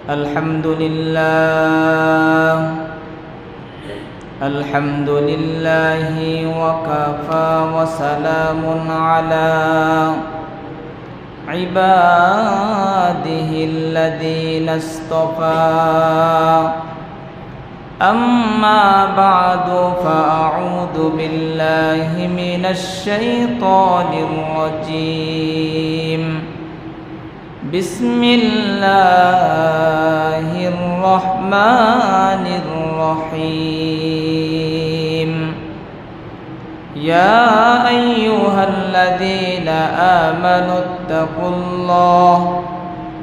الحمد لله وكفى وسلام على عباده الذين اصطفى أما بعد فأعوذ بالله من الشيطان الرجيم بسم الله الرحمن الرحيم يا أيها الذين آمنوا اتقوا الله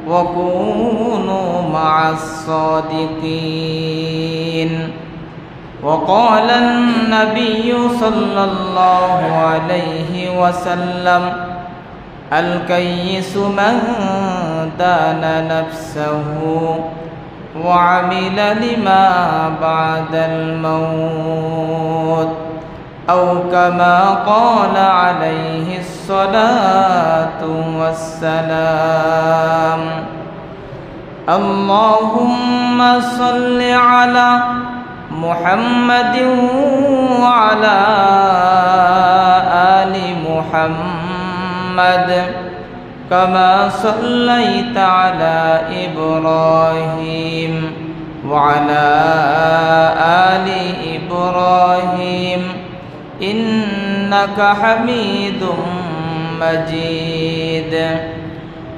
وكونوا مع الصادقين وقال النبي صلى الله عليه وسلم الكيس من دان نفسه وعمل لما بعد الموت أو كما قال عليه الصلاة والسلام اللهم صل على محمد وعلى آل محمد كما صليت على إبراهيم وعلى آل إبراهيم إنك حميد مجيد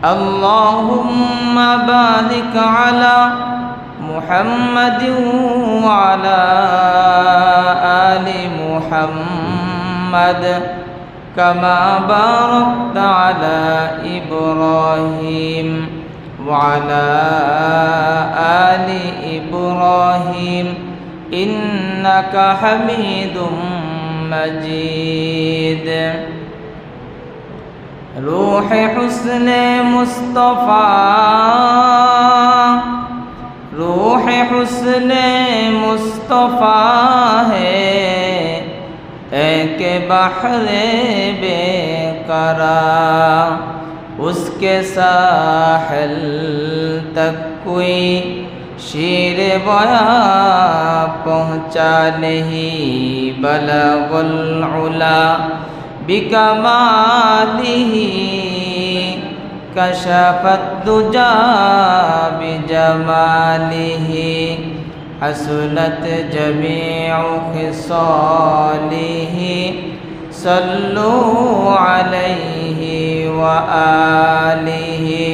اللهم بارك على محمد وعلى آل محمد كما باركت على إبراهيم وعلى آل إبراهيم إنك حميد مجيد روح حسن مصطفى روح حسن مصطفى ہے ایک بحر बेकरार उसके साहिल तक कोई शेर बया पहुँचा नहीं बलगुल उला बिकमालिही कशफत दुजा बिजमालिही हसनत जमीउ खिसालिही सल्लु अलैहि व आलिही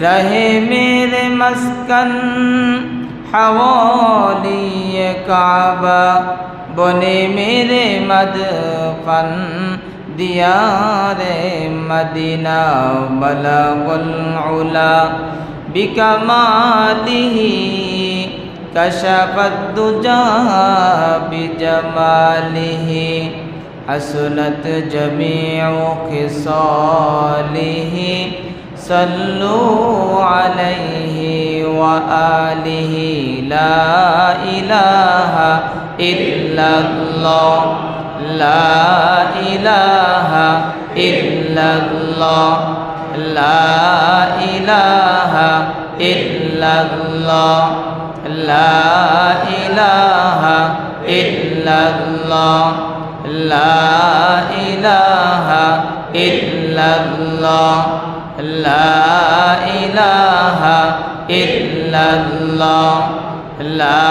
रहे मेरे मस्कन हवाली काबा बने मेरे मदफन दियारे मदीना बलगुल उला बिकमालिही कशफत दुजा बिजमालिही हसनत जमीउ खिसालिही सल्लु अलैहि व आलिही ला इलाहा इल्लल्लाह ला इलाहा इल्लल्लाह ला इलाहा इल्लल्लाह ला इलाहा इल्लल्लाह ला इलाहा इल्लल्लाह ला इलाहा इल्लल्लाह ला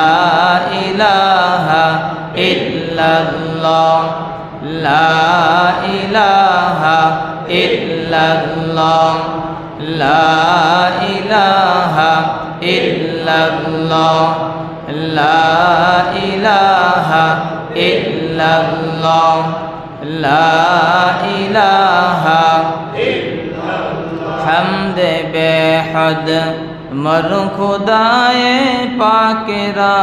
इलाहा इल्लल्लाह ला इलाहा इल्लल्लाह ला इलाहा इल्लल्लाह ला इलाहा इल्लल्लाह ला इलाहा हम्द बेहद मर खुदाए पाकरा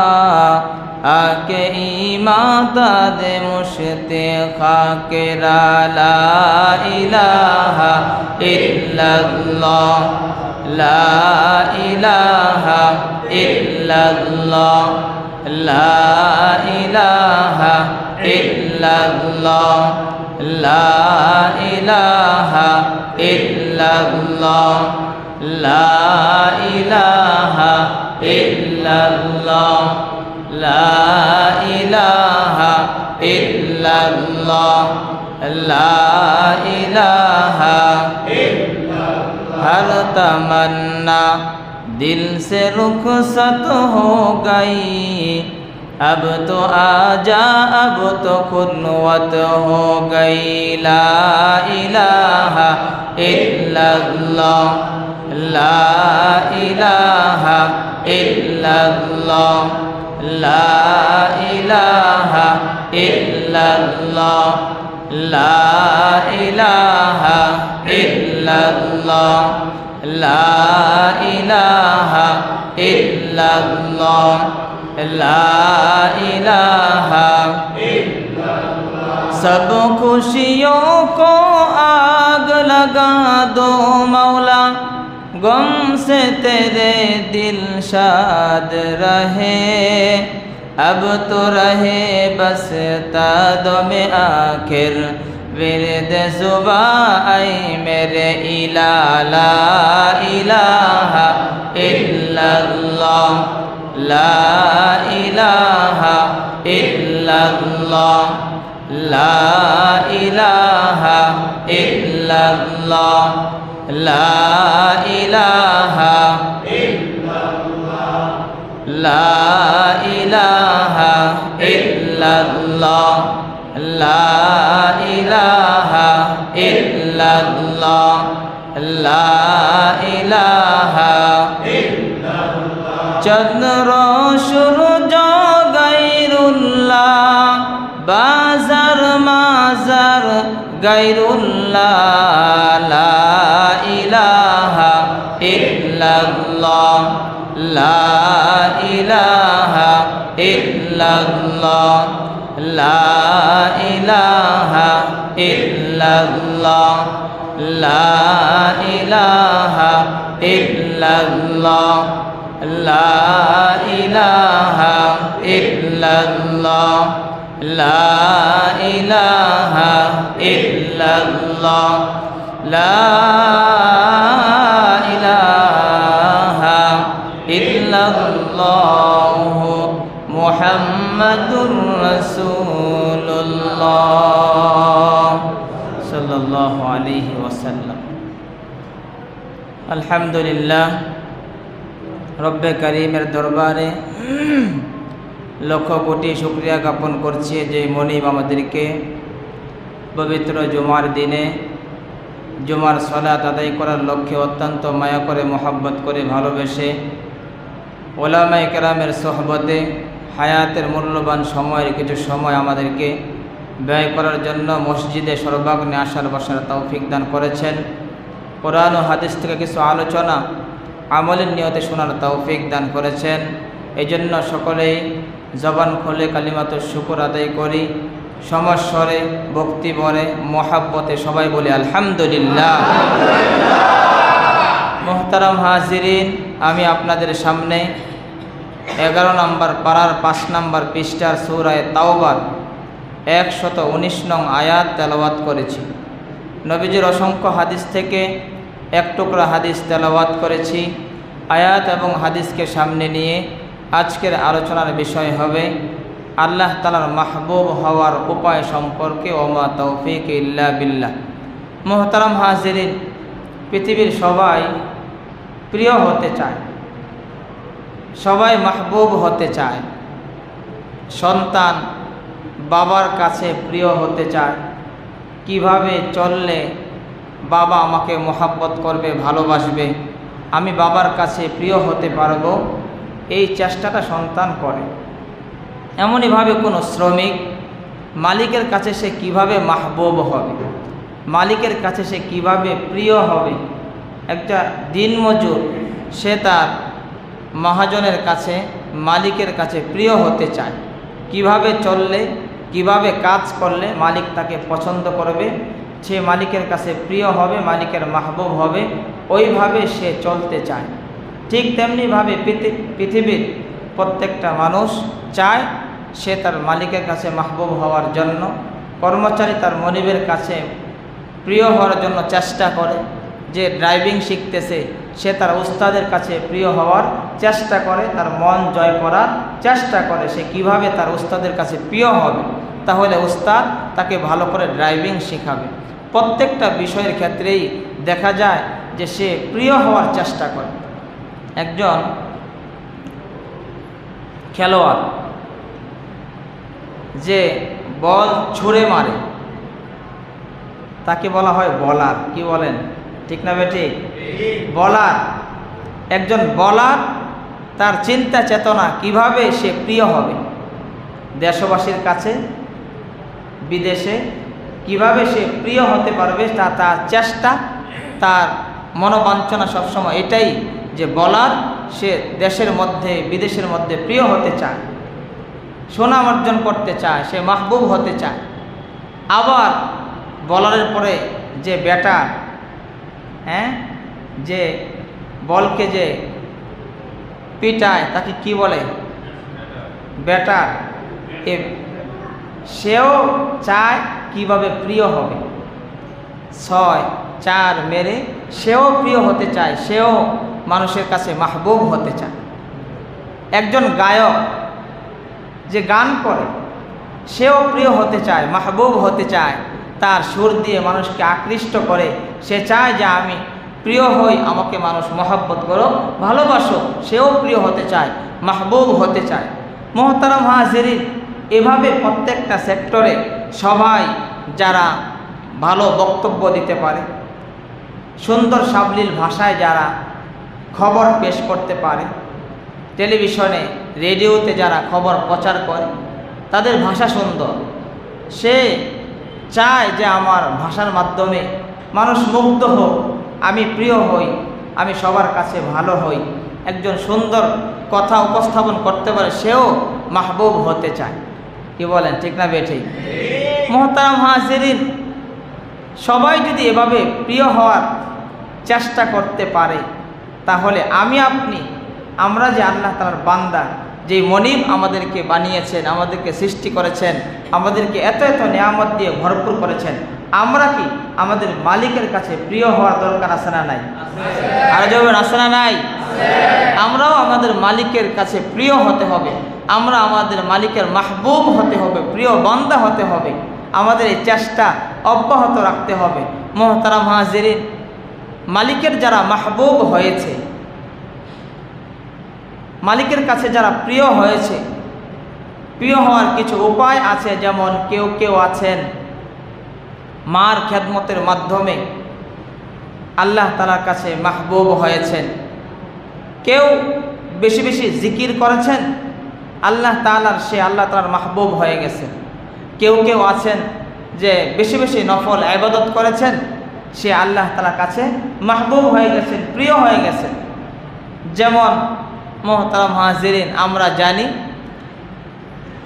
आके ईमादा दे मुश्ते खाकरा ला इलाहा इल्लल्लाह ला इलाहा इल्लल्लाह ला इलाहा इल्लल्लाह ला इलाहा इल्लल्लाह লা ইলাহা ইল্লাল্লাহ লা ইলাহা ইল্লাল্লাহ লা ইলাহা इल्लल्लाह हर तमन्ना दिल से रुखसत हो गई अब तो आजा अब तो खुलवत हो गई ला इलाहा इल्लल्लाह ला इलाहा इल्लल्लाह ला इलाहा इल्लल्लाह ला इलाहा इल्लल्लाह ला इलाहा इल्लल्लाह ला इलाहा इल्लल्लाह सब खुशियों को आग लगा दो मौला गम से तेरे दिल शाद रहे अब तो रहे बस तादमे आखिर विरद जुबा ऐ मेरे इला ला इलाहा इल्लल्लाह ला इलाहा इल्लल्लाह ला इलाहा इल्लल्लाह ला इलाहा इल्लल्लाह ला इलाहा इल्लल्लाह ला इलाहा इल्लल्लाह ला इलाहा इल्लल्लाह चंद्र सूरज गैरुल्लाह बाजार माजार गैरुल्लाह ला इलाहा इल्लल्लाह ला इलाहा इल्लल्लाह ला इलाहा इल्लल्लाह ला इलाहा इल्लल्लाह ला इलाहा इल्लल्लाह ला इलाहा इल्लल्लाह ला इलाहा इल्लल्लाह मुहम्मदुर रसूलुल्लाह सल्लल्लाहु अलैहि वसल्लम। अल्हम्दुलिल्लाह रब्बे करीमेर दरबारे लक्ष कोटी शुक्रिया ज्ञापन करছি যে মনিব আমাদেরকে পবিত্র জুমার দিনে জুমার সালাত আদায় করার লক্ষ্যে অত্যন্ত মায়া করে মোহাব্বত করে ভালোবেসে ওলামায়ে কেরামের সোহবতে হায়াতের মূল্যবান সময়ের কিছু সময় আমাদেরকে ব্যয় করার জন্য মসজিদে সর্বাগ্নে আসার বসার তৌফিক দান করেছেন। কোরআন ও হাদিস থেকে কিছু আলোচনা আমলের নিয়তে শোনার তৌফিক দান করেছেন। এই জন্য সকলেই জবান খুলে কালিমাতুশ শুকর আদায় করি, সমস্বরে ভক্তি ভরে মোহাব্বতে সবাই বলি আলহামদুলিল্লাহ। মোহতারাম হাজিরিন, আমি আপনাদের সামনে 11 নম্বর পারার 5 নম্বর পৃষ্ঠার সূরা তাওবার 119 নং আয়াত তেলাওয়াত করেছি। নবীজির অসংখ্য হাদিস থেকে এক টুকরা হাদিস তেলাওয়াত করেছি। আয়াত এবং হাদিসকে সামনে নিয়ে আজকের আলোচনার বিষয় হবে আল্লাহ তাআলার মাহবুব হওয়ার উপায় সম্পর্কে। ওমা তৌফিক ইল্লা বিল্লাহ। মোহতারাম হাজিরিন, পৃথিবীর সবাই প্রিয় হতে চায়, সবাই মাহবুব হতে চায়। সন্তান বাবার কাছে প্রিয় হতে চায়। কিভাবে চললে বাবা আমাকে মোহাব্বত করবে, ভালোবাসবে, আমি বাবার কাছে প্রিয় হতে পারবো, এই চেষ্টাটা সন্তান করে। এমনইভাবে কোনো শ্রমিক মালিকের কাছে সে কিভাবে মাহবুব হবে, মালিকের কাছে সে কিভাবে প্রিয় হবে। একটা দিনমজুর সে তার মহাজনের কাছে, মালিকের কাছে প্রিয় হতে চায়। কিভাবে চললে, কিভাবে কাজ করলে মালিক তাকে পছন্দ করবে, সে মালিকের কাছে প্রিয় হবে, মালিকের মাহবুব হবে, ওইভাবে সে চলতে চায়। ঠিক তেমনিভাবে পৃথিবীর প্রত্যেকটা মানুষ চায় সে তার মালিকের কাছে মাহবুব হওয়ার জন্য, কর্মচারী তার মনিবের কাছে প্রিয় হওয়ার জন্য চেষ্টা করে। যে ড্রাইভিং শিখতেছে সে তার উস্তাদের কাছে প্রিয় হওয়ার চেষ্টা করে, তার মন জয় করার চেষ্টা করে, সে কিভাবে তার উস্তাদের কাছে প্রিয় হবে, তাহলে উস্তাদ তাকে ভালো করে ড্রাইভিং শেখাবে। প্রত্যেকটা বিষয়ের ক্ষেত্রেই দেখা যায় যে সে প্রিয় হওয়ার চেষ্টা করে। একজন খেলোয়াড় যে বল ছুঁড়ে মারে তাকে বলা হয় বলার। কি বলেন, ঠিক না বেটি? বলার। একজন বলার তার চিন্তা চেতনা কিভাবে সে প্রিয় হবে দেশবাসীর কাছে, বিদেশে কিভাবে সে প্রিয় হতে পারবে, তার চেষ্টা, তার মনোবাঞ্ছনা সবসময় এটাই যে বলার সে দেশের মধ্যে বিদেশের মধ্যে প্রিয় হতে চায়, সুনাম অর্জন করতে চায়, সে মাহবুব হতে চায়। আবার বলারের পরে যে ব্যাটার, যে বলকে যে পিটায় তাকে কি বলে? ব্যাটার। সেও চায় কিভাবে প্রিয় হবে, 6-4 মেরে সেও প্রিয় হতে চায়, সেও মানুষের কাছে মাহবুব হতে চায়। একজন গায়ক যে গান করে সেও প্রিয় হতে চায়, মাহবুব হতে চায়, তার সুর দিয়ে মানুষকে আকৃষ্ট করে, সে চায় যে আমি প্রিয় হই, আমাকে মানুষ মহব্বত করো, ভালোবাসো, সেও প্রিয় হতে চায়, মাহবুব হতে চায়। মোহতারাম হাজিরিন, এভাবে প্রত্যেকটা সেক্টরে সবাই যারা ভালো বক্তব্য দিতে পারে, সুন্দর সাবলীল ভাষায় যারা খবর পেশ করতে পারে, টেলিভিশনে রেডিওতে যারা খবর প্রচার করে, তাদের ভাষা সুন্দর, সে চায় যে আমার ভাষার মাধ্যমে মানুষ মুগ্ধ হোক, আমি প্রিয় হই, আমি সবার কাছে ভালো হই। একজন সুন্দর কথা উপস্থাপন করতে পারে, সেও মাহবুব হতে চায়। কি বলেন, ঠিক না বেঠি? মোহতারাম হাজিরিন, সবাই যদি এভাবে প্রিয় হওয়ার চেষ্টা করতে পারে, তাহলে আমি আপনি, আমরা যে আল্লাহ তাআলার বান্দা, যে মনিব আমাদেরকে বানিয়েছেন, আমাদেরকে সৃষ্টি করেছেন, আমাদেরকে এত এত নিয়ামত দিয়ে ভরপুর করেছেন, আমরা কি আমাদের মালিকের কাছে প্রিয় হওয়ার দরকার আছে না নাই? আর যাবেন, আছে না নাই? আমরাও আমাদের মালিকের কাছে প্রিয় হতে হবে, আমরা আমাদের মালিকের মাহবুব হতে হবে, প্রিয় বান্দা হতে হবে। আমাদের এই চেষ্টা অব্যাহত রাখতে হবে। মোহতারাম হাজিরিন, মালিকের যারা মাহবুব হয়েছে, মালিকের কাছে যারা প্রিয় হয়েছে, প্রিয় হওয়ার কিছু উপায় আছে। যেমন কেউ কেউ আছেন মার খেদমতের মাধ্যমে আল্লাহ তাআলার কাছে মাহবুব হয়েছেন, কেউ বেশি বেশি জিকির করেছেন, আল্লাহ তাআলার মাহবুব হয়ে গেছেন। কেউ কেউ আছেন যে বেশি বেশি নফল ইবাদত করেছেন, সে আল্লাহ তাআলার কাছে মাহবুব হয়ে গেছেন, প্রিয় হয়ে গেছেন। যেমন মোহতারাম হাজিরিন, আমরা জানি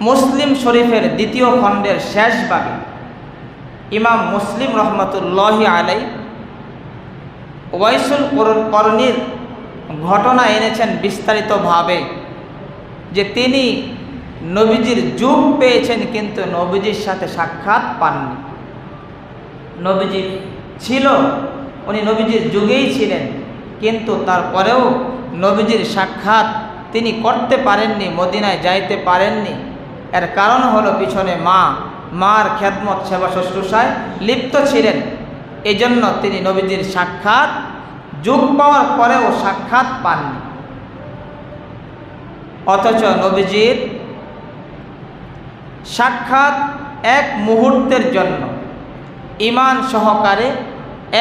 মুসলিম শরীফের 2য় খণ্ডের শেষ ভাগে ইমাম মুসলিম রহমতুল্লাহি আলাইহি ওয়াইসুল করনীর ঘটনা এনেছেন বিস্তারিতভাবে, যে তিনি নবীজির যুগ পেয়েছেন কিন্তু নবীজির সাথে সাক্ষাৎ পাননি। নবীজি ছিল, উনি নবীজির যুগেই ছিলেন, কিন্তু তারপরেও নবীজির সাক্ষাৎ তিনি করতে পারেননি, মদিনায় যাইতে পারেননি। এর কারণ হলো পিছনে মার খেদমত সেবা শুশ্রূষায় লিপ্ত ছিলেন। এই জন্য তিনি নবীজির সাক্ষাৎ যুগ পাওয়ার পরেও সাক্ষাৎ পাননি। অথচ নবীজির সাক্ষাৎ এক মুহূর্তের জন্য, ঈমান সহকারে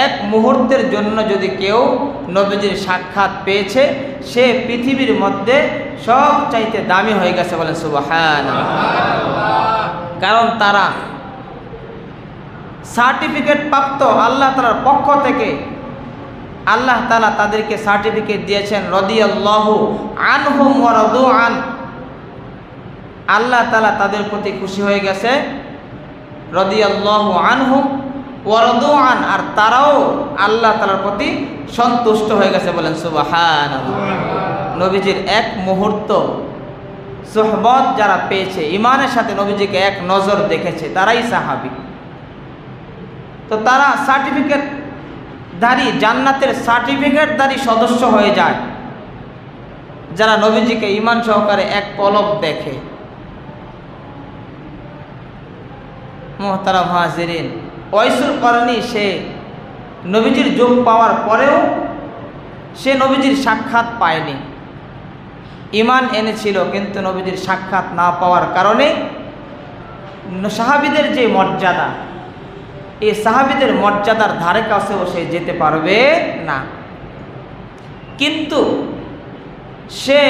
এক মুহূর্তের জন্য যদি কেউ নবীজির সাক্ষাৎ পেয়েছে, সে পৃথিবীর মধ্যে সবচাইতে দামি হয়ে গেছে, বলেন সুবহানাল্লাহ। কারণ তারা সার্টিফিকেট প্রাপ্ত আল্লাহ তাআলার পক্ষ থেকে। আল্লাহ তাআলা তাদেরকে সার্টিফিকেট দিয়েছেন, রাদিয়াল্লাহু আনহুম ওয়া রাদু আন। আল্লাহ তাআলা তাদের প্রতি খুশি হয়ে গেছে, রাদিয়াল্লাহু আনহুম ওয়া রাদু আন, আর তারাও আল্লাহ তাআলার প্রতি সন্তুষ্ট হয়ে গেছে, বলেন সুবহানাল্লাহ। নবীজির এক মুহূর্ত সুহবত যারা পেয়েছে, ঈমানের সাথে নবীজিকে এক নজর দেখেছে, তারাই সাহাবী। তো তারা সার্টিফিকেট দাঁড়ি জান্নাতের সার্টিফিকেটধারী সদস্য হয়ে যায় যারা নবীজিকে ঈমান সহকারে এক পলক দেখে। মুহতারাম হাজিরিন, ওয়াইসুল করনী সে নবীজির যোগ পাওয়ার পরেও সে নবীজির সাক্ষাৎ পায়নি, ঈমান এনেছিল, কিন্তু নবীজির সাক্ষাৎ না পাওয়ার কারণে সাহাবীদের যে মর্যাদা, এই সাহাবীদের মর্যাদার ধারে কাছেও সে যেতে পারবে না। কিন্তু সে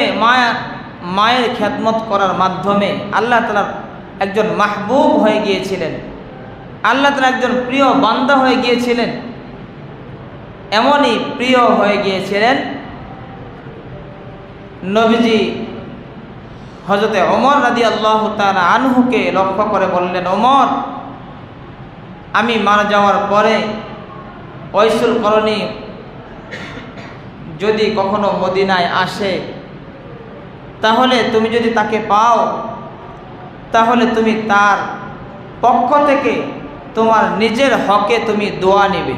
মায়ের খেদমত করার মাধ্যমে আল্লাহ তাআলার একজন মাহবুব হয়ে গিয়েছিলেন, আল্লাহ তাআলার একজন প্রিয় বান্দা হয়ে গিয়েছিলেন। এমনই প্রিয় হয়ে গিয়েছিলেন নবীজি হযরতে ওমর রাদিয়াল্লাহু তাআলা আনহুকে লক্ষ্য করে বললেন, ওমর, আমি মারা যাওয়ার পরে ওয়াইসুল করনী যদি কখনো মদিনায় আসে, তাহলে তুমি যদি তাকে পাও, তাহলে তুমি তার পক্ষ থেকে তোমার নিজের হকে তুমি দোয়া নিবে,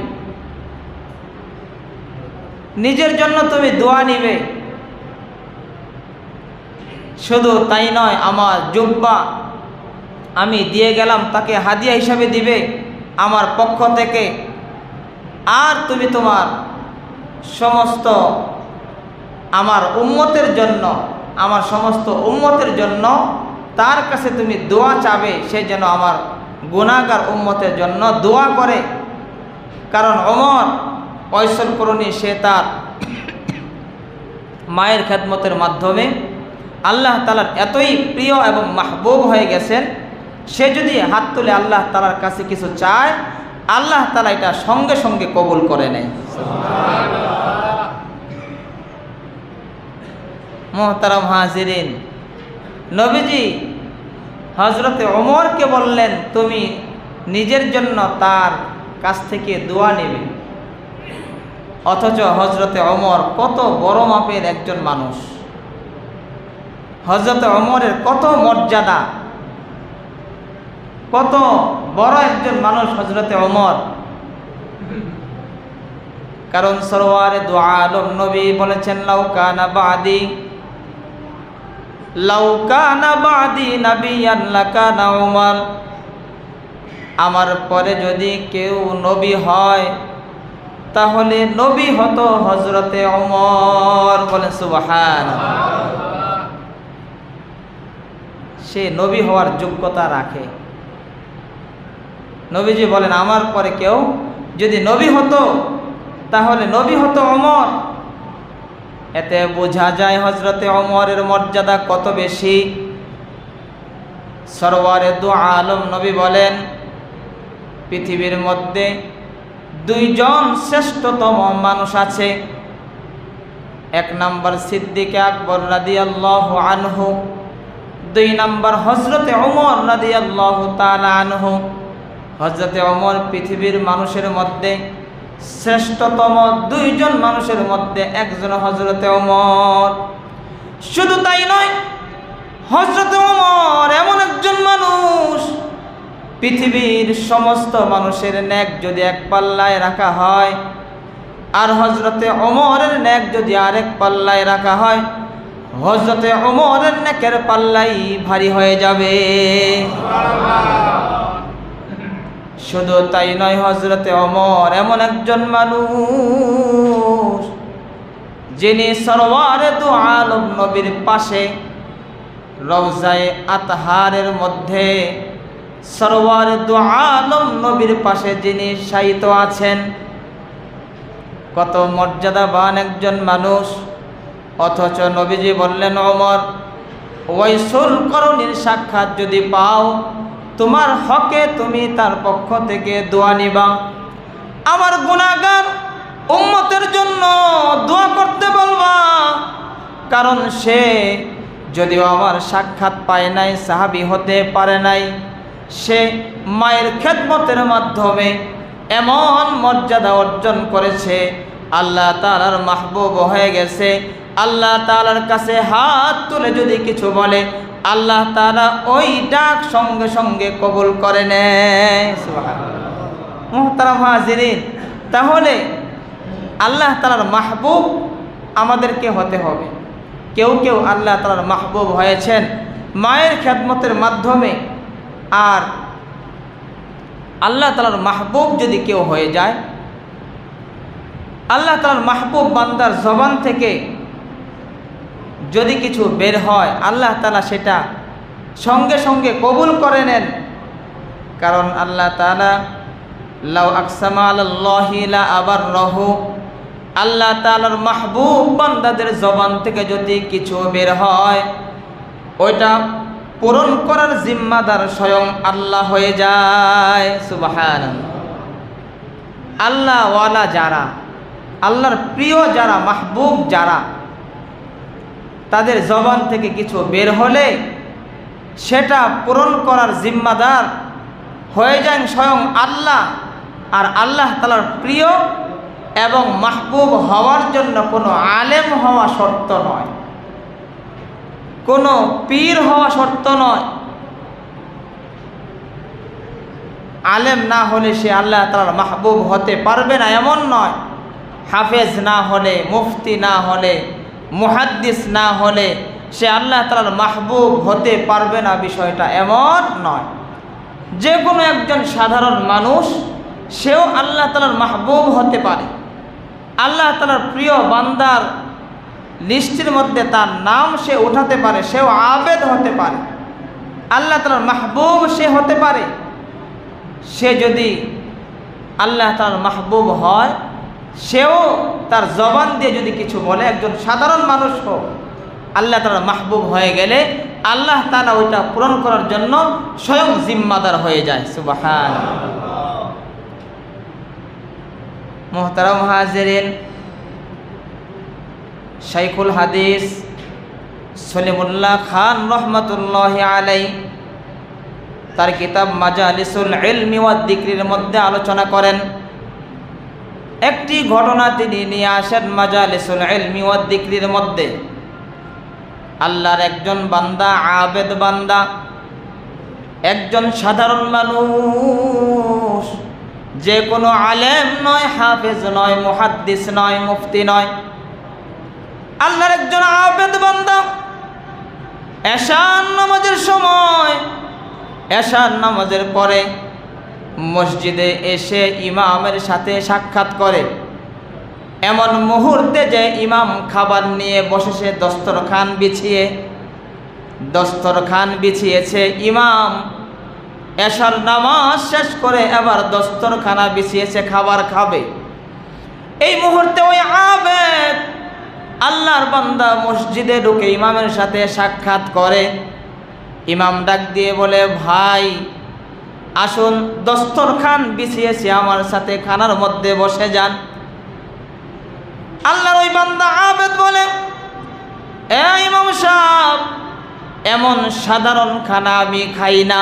নিজের জন্য তুমি দোয়া নিবে। শুধু তাই নয়, আমার জুব্বা আমি দিয়ে গেলাম, তাকে হাদিয়া হিসাবে দিবে আমার পক্ষ থেকে। আর তুমি তোমার সমস্ত আমার উম্মতের জন্য, আমার সমস্ত উম্মতের জন্য তার কাছে তুমি দোয়া চাবে, সে যেন আমার গুনাহগার উম্মতের জন্য দোয়া করে। কারণ ওমর ওয়াইসুল করনী সে তার মায়ের খেদমতের মাধ্যমে আল্লাহ তাআলার এতই প্রিয় এবং মাহবুব হয়ে গেছেন, সে যদি হাত তুলে আল্লাহ তাআলার কাছে কিছু চায়, আল্লাহ তাআলা এটা সঙ্গে সঙ্গে কবুল করে নেয়। মুহতারাম হাজিরিন, নবীজি হযরতে ওমরকে বললেন, তুমি নিজের জন্য তার কাছ থেকে দোয়া নেবে। অথচ হযরতে ওমর কত বড় মাপের একজন মানুষ, হযরতে ওমরের কত মর্যাদা, কত বড় একজন মানুষ হযরতে ওমর। কারণ সরওয়ারে দু আলম নবী বলেছেন, লাউ কানা বাদি নাবিয়ান লাকানা ওমর, আমার পরে যদি কেউ নবী হয় তাহলে নবী হতো হযরতে ওমর। বলেন সুবহানাল্লাহ। সে নবী হওয়ার যোগ্যতা রাখে। নবীজি বলেন, আমার পরে কেউ যদি নবী হতো তাহলে নবী হতো ওমর। এতে বোঝা যায় হযরতে ওমরের মর্যাদা কত বেশি। সরওয়ারে দু আলম নবী বলেন, পৃথিবীর মধ্যে দুইজন শ্রেষ্ঠতম মানুষ আছে। এক নম্বর সিদ্দিক আকবর রাদিয়াল্লাহু আনহু, দুই নম্বর হযরতে ওমর রাদিয়াল্লাহু তাআলা আনহু। হযরতে ওমর পৃথিবীর মানুষের মধ্যে শ্রেষ্ঠতম দুইজন মানুষের মধ্যে একজন হযরতে ওমর। শুধু তাই নয়, হযরতে ওমর এমন একজন মানুষ, পৃথিবীর সমস্ত মানুষের নেক যদি এক পাল্লায় রাখা হয়, আর হযরতে ওমরের নেক যদি আরেক পাল্লায় রাখা হয়, হযরতে ওমরের নেকের পাল্লাই ভারী হয়ে যাবে। শুধু তাই নয়, হযরতে ওমর এমন একজন মানুষ যিনি সরওয়ারে দু আলম নবীর পাশে রওজায়ে আতহারের মধ্যে সরওয়ারে দু আলম নবীর পাশে যিনি শায়িত আছেন। কত মর্যাদাবান একজন মানুষ। অথচ নবীজি বললেন, ওমর, ওয়াইসুল করনীর সাক্ষাৎ যদি পাও, তোমার হকে তুমি তার পক্ষ থেকে দোয়া নিবা, আমার গুনাহগার উম্মতের জন্য দোয়া করতে বলবা। কারণ সে যদিও আমার সাক্ষাৎ পায় নাই, সাহাবী হতে পারে নাই, সে মায়ের খেদমতের মাধ্যমে এমন মর্যাদা অর্জন করেছে, আল্লাহ তাআলার মাহবুব হয়ে গেছে। আল্লাহ তাআলার কাছে হাত তুলে যদি কিছু বলে, আল্লাহ তাআলা ওই ডাক সঙ্গে সঙ্গে কবুল করে নেয়। সুবহানাল্লাহ। মুহতারাম হাজিরিন, তাহলে আল্লাহ তাআলার মাহবুব আমাদেরকে হতে হবে। কেউ কেউ আল্লাহ তাআলার মাহবুব হয়েছেন মায়ের খেদমতের মাধ্যমে। আর আল্লাহ তাআলার মাহবুব যদি কেউ হয়ে যায়, আল্লাহ তাআলার মাহবুব বান্দার জবান থেকে যদি কিছু বের হয়, আল্লাহ তাআলা সেটা সঙ্গে সঙ্গে কবুল করে নেন। কারণ আল্লাহ তাআলা লাউ আকসামা আলাল্লাহি লা আবাররাহু, আল্লাহ তাআলার মাহবুব বান্দাদের জবান থেকে যদি কিছু বের হয়, ওইটা পূরণ করার জিম্মাদার স্বয়ং আল্লাহ হয়ে যায়। সুবহানাল্লাহ। আল্লাহ ওয়ালা যারা, আল্লাহর প্রিয় যারা, মাহবুব যারা, তাদের জবান থেকে কিছু বের হলে সেটা পূরণ করার জিম্মাদার হয়ে যায় স্বয়ং আল্লাহ। আর আল্লাহ তাআলার প্রিয় এবং মাহবুব হওয়ার জন্য কোনো আলেম হওয়া শর্ত নয়, কোনো পীর হওয়া শর্ত নয়। আলেম না হলে সে আল্লাহ তাআলার মাহবুব হতে পারবে না এমন নয়। হাফেজ না হলে, মুফতি না হলে, মুহাদ্দিস না হলে সে আল্লাহ তাআলার মাহবুব হতে পারবে না, বিষয়টা এমন নয়। যে কোনো একজন সাধারণ মানুষ সেও আল্লাহ তাআলার মাহবুব হতে পারে। আল্লাহ তাআলার প্রিয় বান্দার লিস্টের মধ্যে তার নাম সে উঠাতে পারে, সেও আবেদ হতে পারে, আল্লাহ তাআলার মাহবুব সে হতে পারে। সে যদি আল্লাহ তাআলার মাহবুব হয়, সেও তার জবান দিয়ে যদি কিছু বলে, একজন সাধারণ মানুষ হোক, আল্লাহ তাআলার মাহবুব হয়ে গেলে আল্লাহ তাআলা ওইটা পূরণ করার জন্য স্বয়ং জিম্মাদার হয়ে যায়। সুবহানাল্লাহ। মুহতারাম হাজিরিন, শাইখুল হাদিস সলিমুল্লাহ খান রহমতুল্লাহি আলাইহি তার কিতাব মাজালিসুল ইলমি ওয়াদ যিকরির মধ্যে আলোচনা করেন। একটি ঘটনা তিনি নিয়ে আসেন মাজালিসুল ইলমি ওয়াদ যিকরির মধ্যে। আল্লাহর একজন বান্দা, আবেদ বান্দা, একজন সাধারণ মানুষ, যে কোনো আলেম নয়, হাফেজ নয়, মুহাদ্দিস নয়, মুফতি নয়, আল্লাহর একজন আবেদ বান্দা এশার নামাজের সময়, এশার নামাজের পরে মসজিদে এসে ইমামের সাথে সাক্ষাৎ করে। এমন মুহূর্তে যে ইমাম খাবার নিয়ে বসেছে, দস্তরখান বিছিয়েছে। ইমাম এশার নামাজ শেষ করে এবার দস্তরখানা বিছিয়েছে, খাবার খাবে। এই মুহূর্তে ওই আবেদ আল্লাহর বান্দা মসজিদে ঢুকে ইমামের সাথে সাক্ষাৎ করে। ইমাম ডাক দিয়ে বলে, ভাই আসুন, দস্তরখান বিছিয়েছে, আমার সাথে খানার মধ্যে বসে যান। আল্লাহর ওই বান্দা আবেদ বলে, ইমাম সাহেব, এমন সাধারণ খানা আমি খাই না।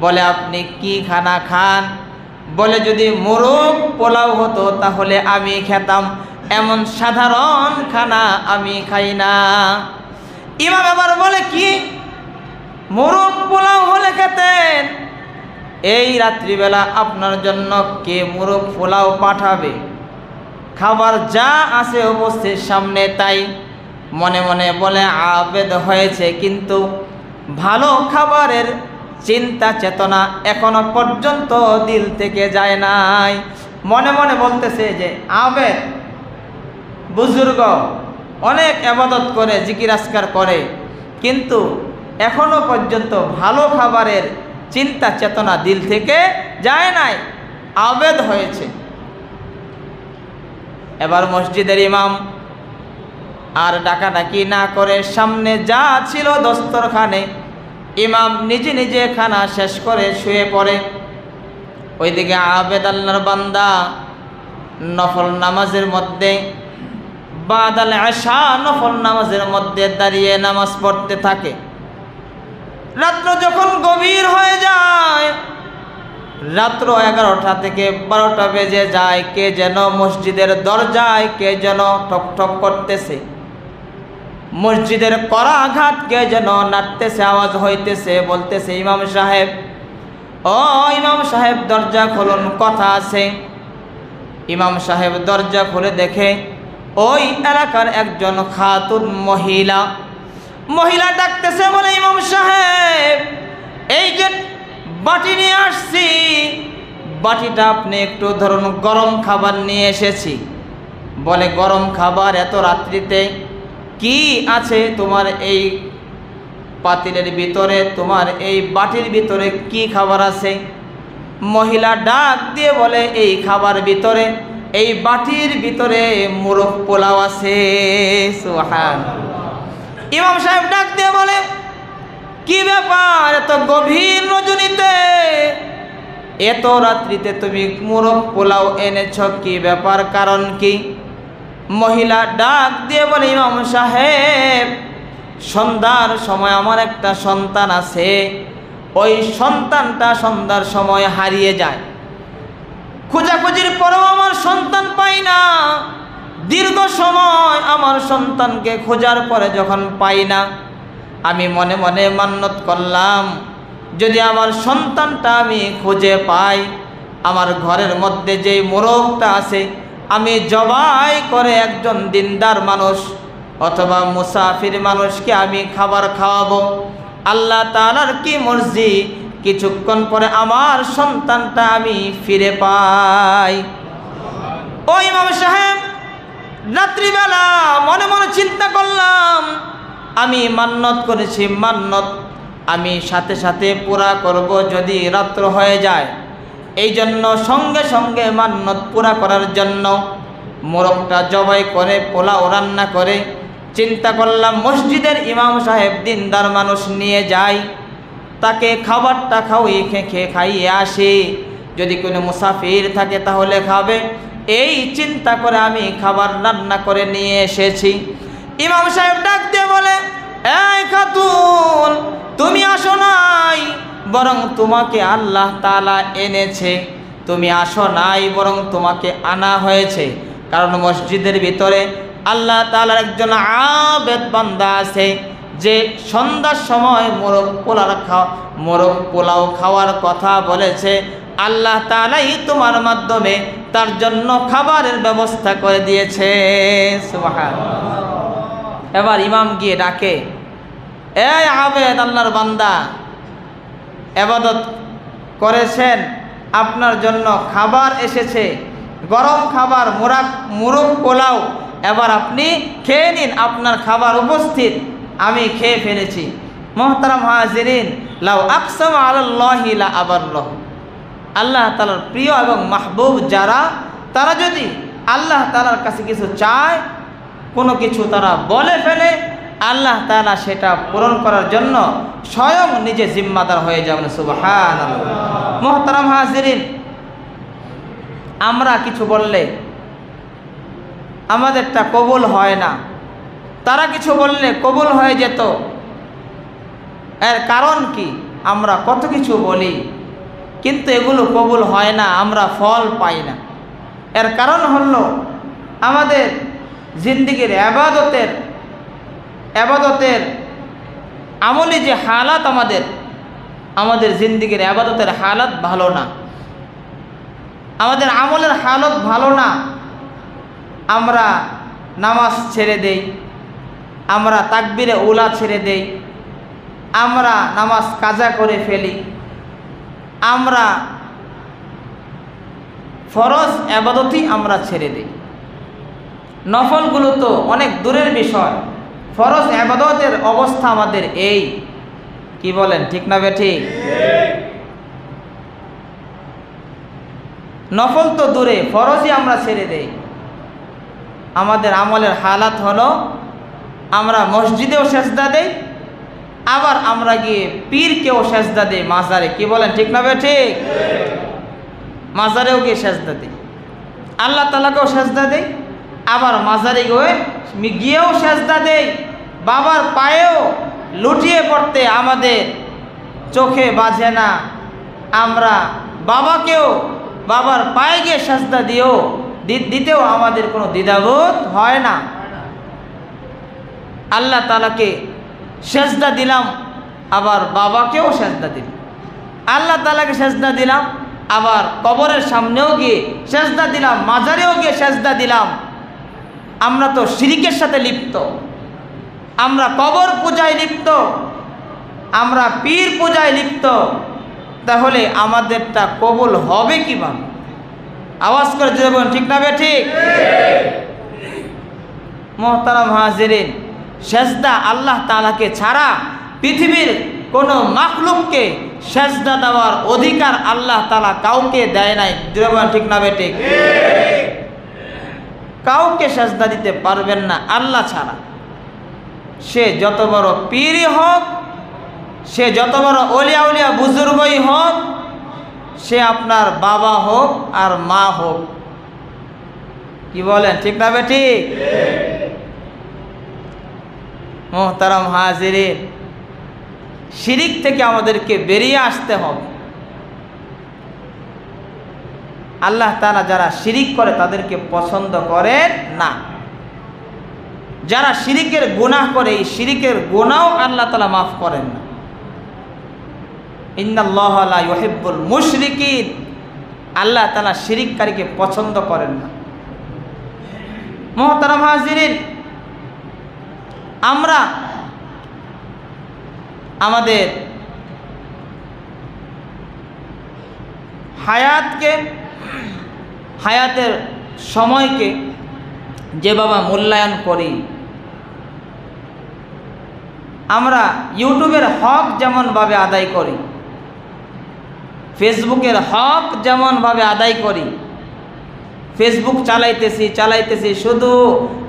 বলে, আপনি কি খানা খান? বলে, যদি মোরগ পোলাও হতো তাহলে আমি খেতাম, এমন সাধারণ খানা আমি খাই না। ইমাম এবার বলে, কি মোরগ পোলাও হলে খেতেন? এই রাত্রিবেলা আপনার জন্য কে মোরগ পোলাও পাঠাবে? খাবার যা আছে উপস্থিত সামনে তাই। মনে মনে বলে, আবেদ হয়েছে, কিন্তু ভালো খাবারের চিন্তা চেতনা এখনো পর্যন্ত দিল থেকে যায় নাই। মনে মনে বলতেছে যে আবেদ বুজুর্গ, অনেক ইবাদত করে, জিকির আজকার করে, কিন্তু এখনো পর্যন্ত ভালো খাবারের চিন্তা চেতনা দিল থেকে যায় নাই, আবেদ হয়েছে। এবার মসজিদের ইমাম আর ডাকাডাকি না করে সামনে যা ছিল দস্তরখানে, ইমাম নিজে নিজে খানা শেষ করে শুয়ে পড়ে। ওইদিকে আবেদ আল্লাহর বান্দা নফল নামাজের মধ্যে, বাদাল আশা নফল নামাজের মধ্যে দাঁড়িয়ে নামাজ পড়তে থাকে। রাত্র যখন গভীর হয়ে যায়, রাত্র 11টা থেকে 12টা বেজে যায়, কে যেন মসজিদের দরজায় কে যেন ঠক ঠক করতেছে, মসজিদের করাঘাত কে যেন নাড়তেছে, আওয়াজ হইতেছে, বলতেছে, ইমাম সাহেব, ও ইমাম সাহেব, দরজা খুলুন, কথা আছে। ইমাম সাহেব দরজা খুলে দেখে ওই এলাকার একজন খাতুন মহিলা ডাকতেছে, বলে ইমাম সাহেব এই যে বাটি নিয়ে আসছি, বাটিটা আপনি একটু ধরুন, গরম খাবার নিয়ে এসেছি। বলে গরম খাবার এত রাত্রিতে? কি আছে তোমার এই পাতিলের ভিতরে, তোমার এই বাটির ভিতরে কি খাবার আছে? মহিলা ডাক দিয়ে বলে এই খাবার ভিতরে, এই বাটির ভিতরে মোরগ পোলাও আছে। সুবহানাল্লাহ। ইমাম সাহেব ডাক দিয়ে বলে কি ব্যাপার, এত গভীর রজনীতে এত রাত্রিতে তুমি মোরগ পোলাও এনেছ, কি ব্যাপার, কারণ কি? মহিলা ডাক দিয়ে বলে ইমাম সাহেব সন্ধ্যার সময় আমার একটা সন্তান আছে, ওই সন্তানটা সন্ধ্যার সময় হারিয়ে যায়। খোঁজাখুঁজির পরেও আমার সন্তান পাই না। দীর্ঘ সময় আমার সন্তানকে খোঁজার পরে যখন পাই না, আমি মনে মনে মান্যত করলাম, যদি আমার সন্তানটা আমি খুঁজে পাই, আমার ঘরের মধ্যে যে মোরগটা আছে আমি জবাই করে একজন দিনদার মানুষ অথবা মুসাফির মানুষকে আমি খাবার খাওয়াবো। আল্লাহ তাআলার কি মর্জি, কিছুক্ষণ পরে আমার সন্তানটা আমি ফিরে পাই। ও ইমাম সাহেব, রাত্রিবেলা মনে মনে চিন্তা করলাম, আমি মান্যত করেছি, মান্যত আমি সাথে সাথে পুরা করব যদি রাত্র হয়ে যায়। এই জন্য সঙ্গে সঙ্গে মান্যত পুরা করার জন্য মোরগটা জবাই করে পোলাও রান্না করে চিন্তা করলাম মসজিদের ইমাম সাহেব দিনদার মানুষ নিয়ে যাই, তাকে খাবারটা খাইয়ে আসি, যদি কোনো মুসাফির থাকে তাহলে খাবে। এই চিন্তা করে আমি খাবার রান্না করে নিয়ে এসেছি। ইমাম সাহেব ডাক দিয়ে বলে, এই খাতুন, তুমি আসো নাই, বরং তোমাকে আল্লাহ তাআলা এনেছে। তুমি আসো নাই, বরং তোমাকে আনা হয়েছে। কারণ মসজিদের ভিতরে আল্লাহ তাআলার একজন আবেদ বান্দা আছে, যে সন্ধ্যার সময় মোরগ পোলাও খাওয়ার কথা বলেছে। আল্লাহ তাআলাই তোমার মাধ্যমে তার জন্য খাবারের ব্যবস্থা করে দিয়েছে। সুবহানাল্লাহ। এবার ইমাম গিয়ে ডাকে, এই আবেদ আল্লাহর বান্দা, ইবাদত করেছেন, আপনার জন্য খাবার এসেছে, গরম খাবার, মোরগ পোলাও, এবার আপনি খেয়ে নিন, আপনার খাবার উপস্থিত, আমি খেয়ে ফেলেছি। মুহতারাম হাজিরিন, লাউ আকসামা আলাল্লাহি লা আবাররাহু, আল্লাহ তাআলার প্রিয় এবং মাহবুব যারা, তারা যদি আল্লাহ তাআলার কাছে কিছু চায়, কোনো কিছু তারা বলে ফেলে, আল্লাহ তাআলা সেটা পূরণ করার জন্য স্বয়ং নিজে জিম্মাদার হয়ে যাবেন। সুবহানাল্লাহ। মুহতারাম হাজিরিন, আমরা কিছু বললে আমাদেরটা কবুল হয় না, তারা কিছু বললে কবুল হয়ে যেত। এর কারণ কি? আমরা কত কিছু বলি, কিন্তু এগুলো কবুল হয় না, আমরা ফল পাই না। এর কারণ হলো আমাদের জিন্দিগির আবাদতের আমলি যে হালাত, আমাদের জিন্দিগির আবাদতের হালাত ভালো না, আমাদের আমলের হালত ভালো না। আমরা নামাজ ছেড়ে দেই, আমরা তাকবীরে উলা ছেড়ে দেই, আমরা নামাজ কাজা করে ফেলি, আমরা ফরজ ইবাদতই আমরা ছেড়ে দিই। নফলগুলো তো অনেক দূরের বিষয়, ফরজ ইবাদতের অবস্থা আমাদের এই, কি বলেন, ঠিক না বেঠিক? নফল তো দূরে, ফরজই আমরা ছেড়ে দেই। আমাদের আমলের হালাত হলো আমরা মসজিদেও সেজদা দেই, আবার আমরা গিয়ে পীরকেও সেজদা দেই, মাজারে, কি বলেন, ঠিক না বেঠিক? মাজারেও গিয়ে সেজদা দেই, আল্লাহ তাআলাকেও সেজদা দেই, আবার মাজারে গিয়েও সেজদা দেই। বাবার পায়েও লুটিয়ে পড়তে আমাদের চোখে বাজে না, আমরা বাবার পায়ে গিয়ে সেজদা দিতেও আমাদের কোনো দ্বিধাবোধ হয় না। আল্লাহ তাআলাকে সেজদা দিলাম, আবার বাবাকেও সেজদা দিলাম, আল্লাহ তাআলাকে সেজদা দিলাম, আবার কবরের সামনেও গিয়ে সেজদা দিলাম, মাজারেও গিয়ে সেজদা দিলাম। আমরা তো শিরিকের সাথে লিপ্ত, আমরা কবর পূজায় লিপ্ত, আমরা পীর পূজায় লিপ্ত। তাহলে আমাদেরটা কবুল হবে কিভাবে? আওয়াজ করে জোরে বলুন, ঠিক না ঠিক? মোহতারাম হাজিরিন, সেজদা আল্লাহ তাআলাকে ছাড়া পৃথিবীর কোনো মাখলুককে সেজদা দেওয়ার অধিকার আল্লাহ তাআলা কাউকে দেয় নাই। জোরে বলুন, ঠিক না ঠিক? কাউকে সেজদা দিতে পারবেন না আল্লাহ ছাড়া। সে যত বড় পীরই হোক, সে যত বড় ওলিয়া উলিয়া বুজুর্গই হোক, সে আপনার বাবা হোক আর মা হোক। কি বলেন, ঠিক না ঠিক? মোহতারাম হাজিরিন, শিরিক থেকে আমাদেরকে বেরিয়ে আসতে হবে। আল্লাহ তাআলা যারা শিরিক করে তাদেরকে পছন্দ করেন না। যারা শিরিকের গুনাহ করে, এই শিরিকের গুনাহও আল্লাহ তাআলা মাফ করেন না। ইন্নাল্লাহা লা ইউহিব্বুল মুশরিকিন, আল্লাহ তাআলা শিরিককারীকে পছন্দ করেন না। মুহতারাম হাজিরিন, আমরা আমাদের হায়াতের সময়কে যেভাবে মূল্যায়ন করি, আমরা ইউটিউবের হক যেমনভাবে আদায় করি, ফেসবুকের হক যেমনভাবে আদায় করি, ফেসবুক চালাইতেছি শুধু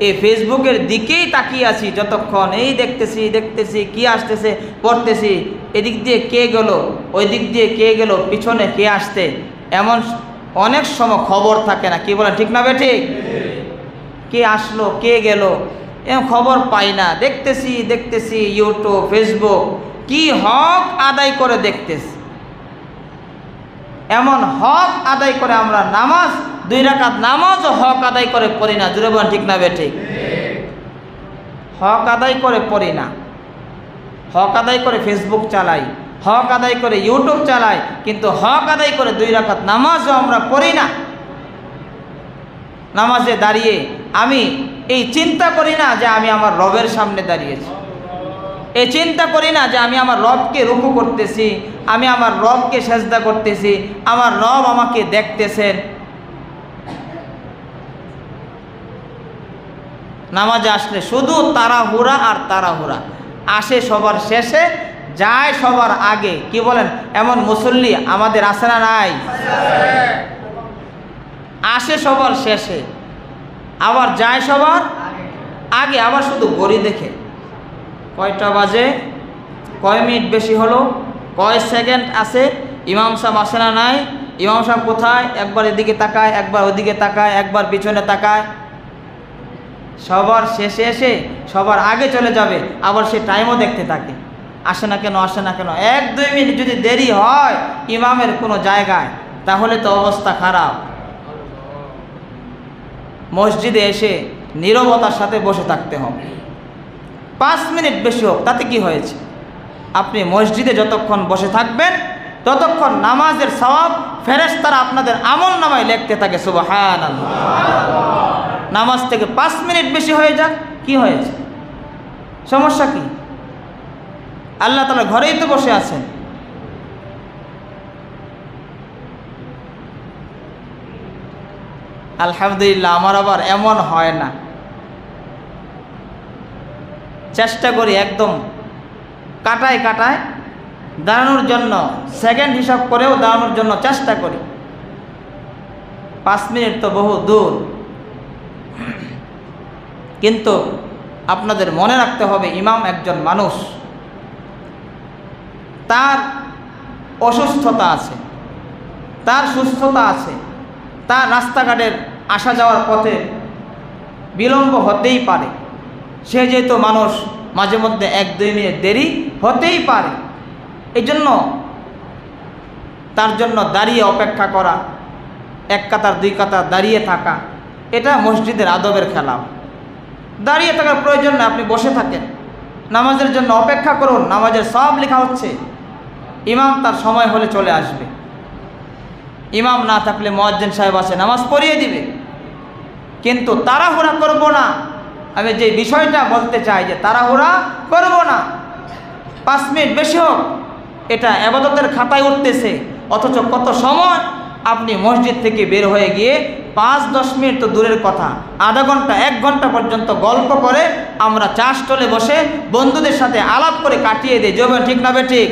এই ফেসবুকের দিকেই তাকিয়ে আছি যতক্ষণ, এই দেখতেছি কি আসতেছে, পড়তেছি, এদিক দিয়ে কে গেল, ওই দিক দিয়ে কে গেল, পিছনে কে আসতে, এমন অনেক সময় খবর থাকে না। কি বলেন, ঠিক না ঠিক? কে আসলো, কে গেল, এমন খবর পাই না। দেখতেছি ইউটিউব, ফেসবুক, কি হক আদায় করে দেখতেছি। এমন হক আদায় করে আমরা নামাজ, 2 রাকাত নামাজও হক আদায় করে পড়ি না। জোরে বলেন, ঠিক না ঠিক? হক আদায় করে পড়ি না। হক আদায় করে ফেসবুক চালাই, হক আদায় করে ইউটিউব চালাই, কিন্তু হক আদায় করে 2 রাকাত নামাজও আমরা পড়ি না। নামাজে দাঁড়িয়ে আমি এই চিন্তা করি না যে আমি আমার রবের সামনে দাঁড়িয়েছি, এই চিন্তা করি না যে আমি আমার রবকে রুকু করতেছি, আমি আমার রবকে সেজদা করতেছি, আমার রব আমাকে দেখতেছেন। নামাজে আসলে শুধু তাড়াহুড়া আর তাড়াহুড়া, আসে সবার শেষে, যায় সবার আগে। কি বলেন, এমন মুসল্লি আমাদের আছে না নাই? আসে সবার শেষে, আবার যায় সবার আগে, আবার শুধু ঘড়ি দেখে কয়টা বাজে, কয় মিনিট বেশি হলো, কয় সেকেন্ড আছে, ইমাম সাহেব আসে না নাই, ইমাম সাহেব কোথায়, একবার এদিকে তাকায়, একবার ওদিকে তাকায়, একবার পিছনে তাকায়। সবার শেষে এসে সবার আগে চলে যাবে, আবার সে টাইমও দেখতে থাকে, আসে না কেন। 1-2 মিনিট যদি দেরি হয় ইমামের কোনো জায়গায়, তাহলে তো অবস্থা খারাপ। মসজিদে এসে নীরবতার সাথে বসে থাকতে হবে। 5 মিনিট বেশি হোক, তাতে কি হয়েছে? আপনি মসজিদে যতক্ষণ বসে থাকবেন ততক্ষণ নামাজের সওয়াব ফেরেশতারা আপনাদের আমলনামায় লিখতে থাকে। সুবহানাল্লাহ। নামাজ থেকে 5 মিনিট বেশি হয়ে যাক, কি হয়েছে? সমস্যা কি? আল্লাহ তাআলা ঘরেই তো বসে আছেন। আলহামদুলিল্লাহ, আমার আবার এমন হয় না। চেষ্টা করি একদম কাটায় দাঁড়ানোর জন্য, সেকেন্ড হিসাব করেও দাঁড়ানোর জন্য চেষ্টা করি। 5 মিনিট তো বহু দূর। কিন্তু আপনাদের মনে রাখতে হবে, ইমাম একজন মানুষ, তার অসুস্থতা আছে, তার সুস্থতা আছে, তার রাস্তাঘাটের আসা যাওয়ার পথে বিলম্ব হতেই পারে। সে যেহেতু মানুষ, মাঝে মধ্যে 1-2 মিনিট দেরি হতেই পারে। এই জন্য তার জন্য দাঁড়িয়ে অপেক্ষা করা, 1 কাতার 2 কাতার দাঁড়িয়ে থাকা, এটা মসজিদের আদবের খেলাফ। দাঁড়িয়ে থাকার প্রয়োজন না, আপনি বসে থাকেন, নামাজের জন্য অপেক্ষা করুন, নামাজের সওয়াব লেখা হচ্ছে। ইমাম তার সময় হলে চলে আসবে। ইমাম না থাকলে মুয়াজ্জিন সাহেব আছে নামাজ পড়িয়ে দিবে, কিন্তু তাড়াহুড়া করব না। আমি যে বিষয়টা বলতে চাই যে তাড়াহুড়া করব না, 5 মিনিট বেশি হোক এটা ইবাদতের খাতায় উঠতেছে, অথচ কত সময় আপনি মসজিদ থেকে বের হয়ে গিয়ে 5-10 মিনিট তো দূরের কথা, আধা ঘন্টা 1 ঘন্টা পর্যন্ত গল্প করে আমরা চা স্টলে বসে বন্ধুদের সাথে আলাপ করে কাটিয়ে দিই। জবান ঠিক না বেঠিক?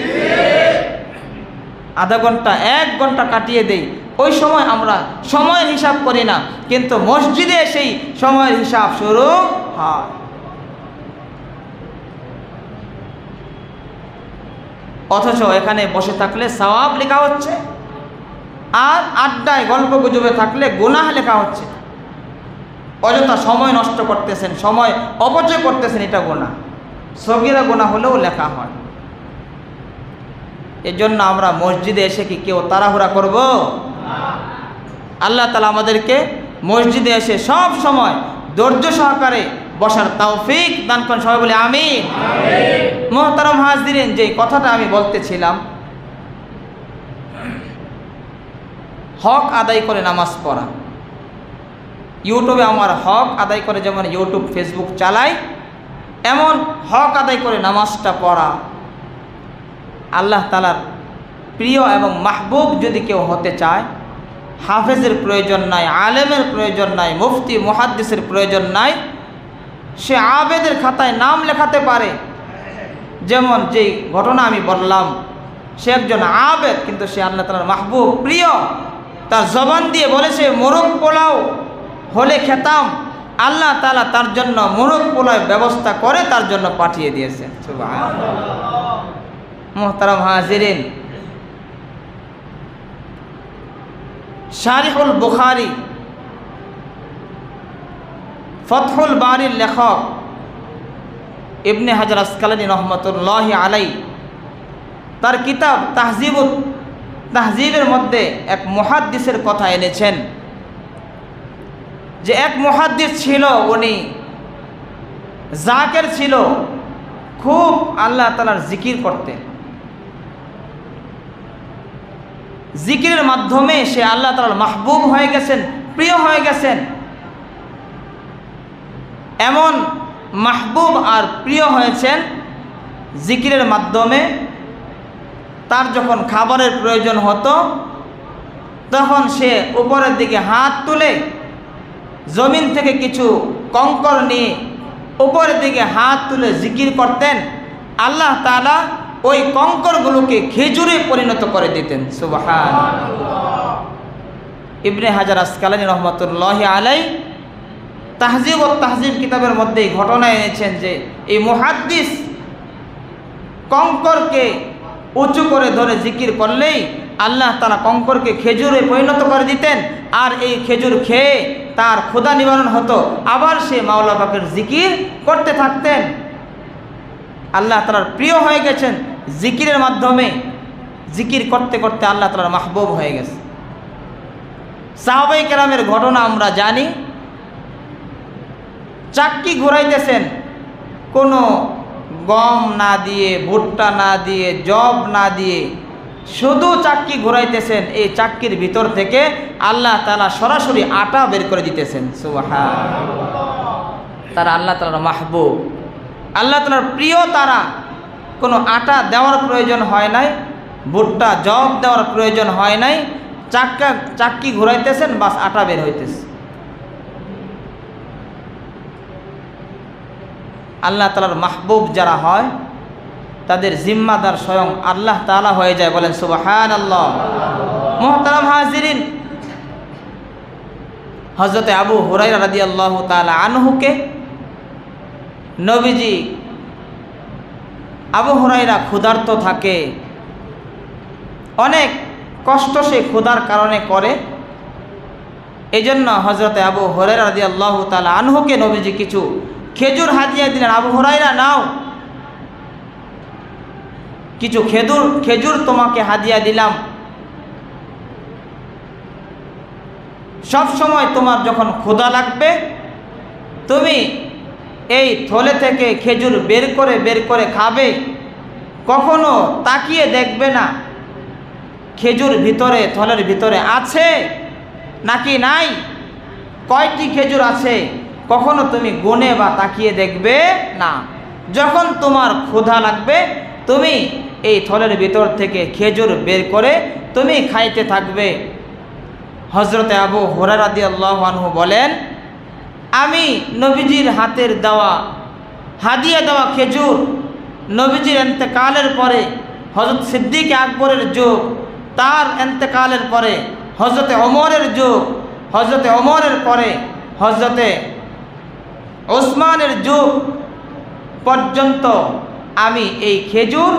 আধা ঘন্টা 1 ঘন্টা কাটিয়ে দেই। ওই সময় আমরা সময়ের হিসাব করি না, কিন্তু মসজিদে সেই সময়ের হিসাব শুরু হয়। অথচ এখানে বসে থাকলে সওয়াব লেখা হচ্ছে, আর আড্ডায় গল্প গুজবে থাকলে গুনাহ লেখা হচ্ছে। অযথা সময় নষ্ট করতেছেন, সময় অপচয় করতেছেন, এটা গুনাহ। সগীরা গুনাহ হলেও লেখা হয়। এজন্য আমরা মসজিদে এসে কি কেউ তাড়াহুড়া করব? আল্লাহ তাআলা আমাদেরকে মসজিদে এসে সব সময় ধৈর্য সহকারে বসার তৌফিক দান করুন। সবাই বলে আমিন। মুহতারাম হাজিরিন, যে কথাটা আমি বলতেছিলাম, হক আদায় করে নামাজ পড়া। ইউটিউবে আমার হক আদায় করে, যেমন ইউটিউব ফেসবুক চালাই, এমন হক আদায় করে নামাজটা পড়া। আল্লাহ তাআলার প্রিয় এবং মাহবুব যদি কেউ হতে চায়, হাফেজের প্রয়োজন নাই, আলেমের প্রয়োজন নাই, মুফতি মুহাদ্দিসের প্রয়োজন নাই, সে আবেদের খাতায় নাম লেখাতে পারে। যেমন যেই ঘটনা আমি বললাম, সে একজন আবেদ, কিন্তু সে আল্লাহ তাআলার মাহবুব, প্রিয়। তার জবান দিয়ে বলেছে মোরগ পোলাও হলে খেতাম, আল্লাহ তাআলা তার জন্য মোরগ পোলাওয়ের ব্যবস্থা করে তার জন্য পাঠিয়ে দিয়েছেন। সুবহানাল্লাহ। মুহতারাম হাজিরিন, শারিহুল বুখারী ফতহুল বারির লেখক ইবনে হাজার আসকালানী রহমতুল্লাহি আলাই তার কিতাব তাহজিবের মধ্যে এক মুহাদ্দিসের কথা এনেছেন, যে এক মুহাদ্দিস ছিল, উনি জাকির ছিল, খুব আল্লাহ তাআলার জিকির করতেন। জিকিরের মাধ্যমে সে আল্লাহ তাআলার মাহবুব হয়ে গেছেন, প্রিয় হয়ে গেছেন। এমন মাহবুব আর প্রিয় হয়েছেন জিকিরের মাধ্যমে, তার যখন খাবারের প্রয়োজন হতো তখন সে উপরের দিকে হাত তুলে জমিন থেকে কিছু কঙ্কর নিয়ে উপরের দিকে হাত তুলে জিকির করতেন। আল্লাহ তাআলা ওই কঙ্করগুলোকে খেজুরে পরিণত করে দিতেন। সুবহানাল্লাহ। ইবনে হাজার আসকালানী রহমতুল্লাহি আলাই তাহজিব ও তাহজিব কিতাবের মধ্যে এই ঘটনা এনেছেন যে এই মুহাদ্দিস কঙ্করকে উঁচু করে ধরে জিকির করলেই আল্লাহ তাআলা কঙ্করকে খেজুরে পরিণত করে দিতেন, আর এই খেজুর খেয়ে তার ক্ষুধা নিবারণ হতো, আবার সে মাওলা পাকের জিকির করতে থাকতেন। আল্লাহ তাআলার প্রিয় হয়ে গেছেন জিকিরের মাধ্যমে, জিকির করতে করতে আল্লাহ তাআলার মাহবুব হয়ে গেছে। সাহাবায়ে কেরামের ঘটনা আমরা জানি, চাক্কি ঘুরাইতেছেন, কোনো গম না দিয়ে, ভুট্টা না দিয়ে, জব না দিয়ে, শুধু চাক্কি ঘুরাইতেছেন। এই চাক্কির ভিতর থেকে আল্লাহ তাআলা সরাসরি আটা বের করে দিতেছেন। সুবহানাল্লাহ। তারা আল্লাহ তাআলার মাহবুব, আল্লাহ তাআলার প্রিয়, তারা কোনো আটা দেওয়ার প্রয়োজন হয় নাই, ভুট্টা জব দেওয়ার প্রয়োজন হয় নাই, চাক্কি ঘুরাইতেছেন, বাস আটা বের হইতেছে। আল্লাহ তাআলার মাহবুব যারা হয় তাদের জিম্মাদার স্বয়ং আল্লাহ তাআলা হয়ে যায়। বলেন সুবহানাল্লাহ। মুহতারাম হাজিরিন, হযরতে আবু হুরায়রা রাদিয়াল্লাহু তাআলা আনহুকে নবীজি, আবু হুরায়রা ক্ষুধার্ত থাকে, অনেক কষ্ট সে ক্ষুধার কারণে করে, এই জন্য হযরতে আবু হুরায়রা রাদিয়াল্লাহু তাআলা আনহুকে নবীজি কিছু খেজুর হাদিয়া দিলেন। আবু হুরায়রা, নাও, কিছু খেজুর তোমাকে হাদিয়া দিলাম, সব সময় তোমার যখন ক্ষুধা লাগবে তুমি এই থলে থেকে খেজুর বের করে খাবে, কখনো তাকিয়ে দেখবে না খেজুর ভিতরে থলের ভিতরে আছে নাকি নাই, কয়টি খেজুর আছে কখনো তুমি গুনে বা তাকিয়ে দেখবে না। যখন তোমার ক্ষুধা লাগবে তুমি এই থলের ভিতর থেকে খেজুর বের করে তুমি খাইতে থাকবে। হযরতে আবু হুরায়রা রাদিয়াল্লাহু আনহু বলেন, আমি নবীজির হাতের দেওয়া হাদিয়া দেওয়া খেজুর নবীজির ইন্তেকালের পরে হযরত সিদ্দিক আকবরের যুগ, তার ইন্তেকালের পরে হযরতে ওমরের যুগ, হযরতে ওমরের পরে হযরতে ওসমানের যুগ পর্যন্ত আমি এই খেজুর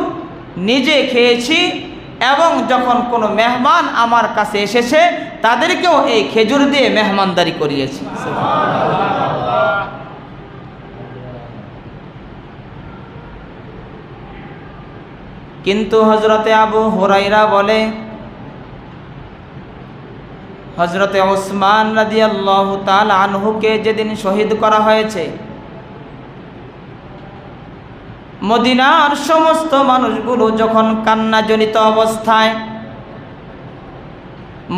নিজে খেয়েছি এবং যখন কোনো মেহমান আমার কাছে এসেছে তাদেরকেও এই খেজুর দিয়ে মেহমানদারি করিয়েছি। কিন্তু হযরতে আবু হুরায়রা বলে, হযরতে ওসমান রাদিয়াল্লাহু তাআলা আনহুকে যেদিন শহীদ করা হয়েছে, মদিনার সমস্ত মানুষগুলো যখন কান্নাজনিত অবস্থায়,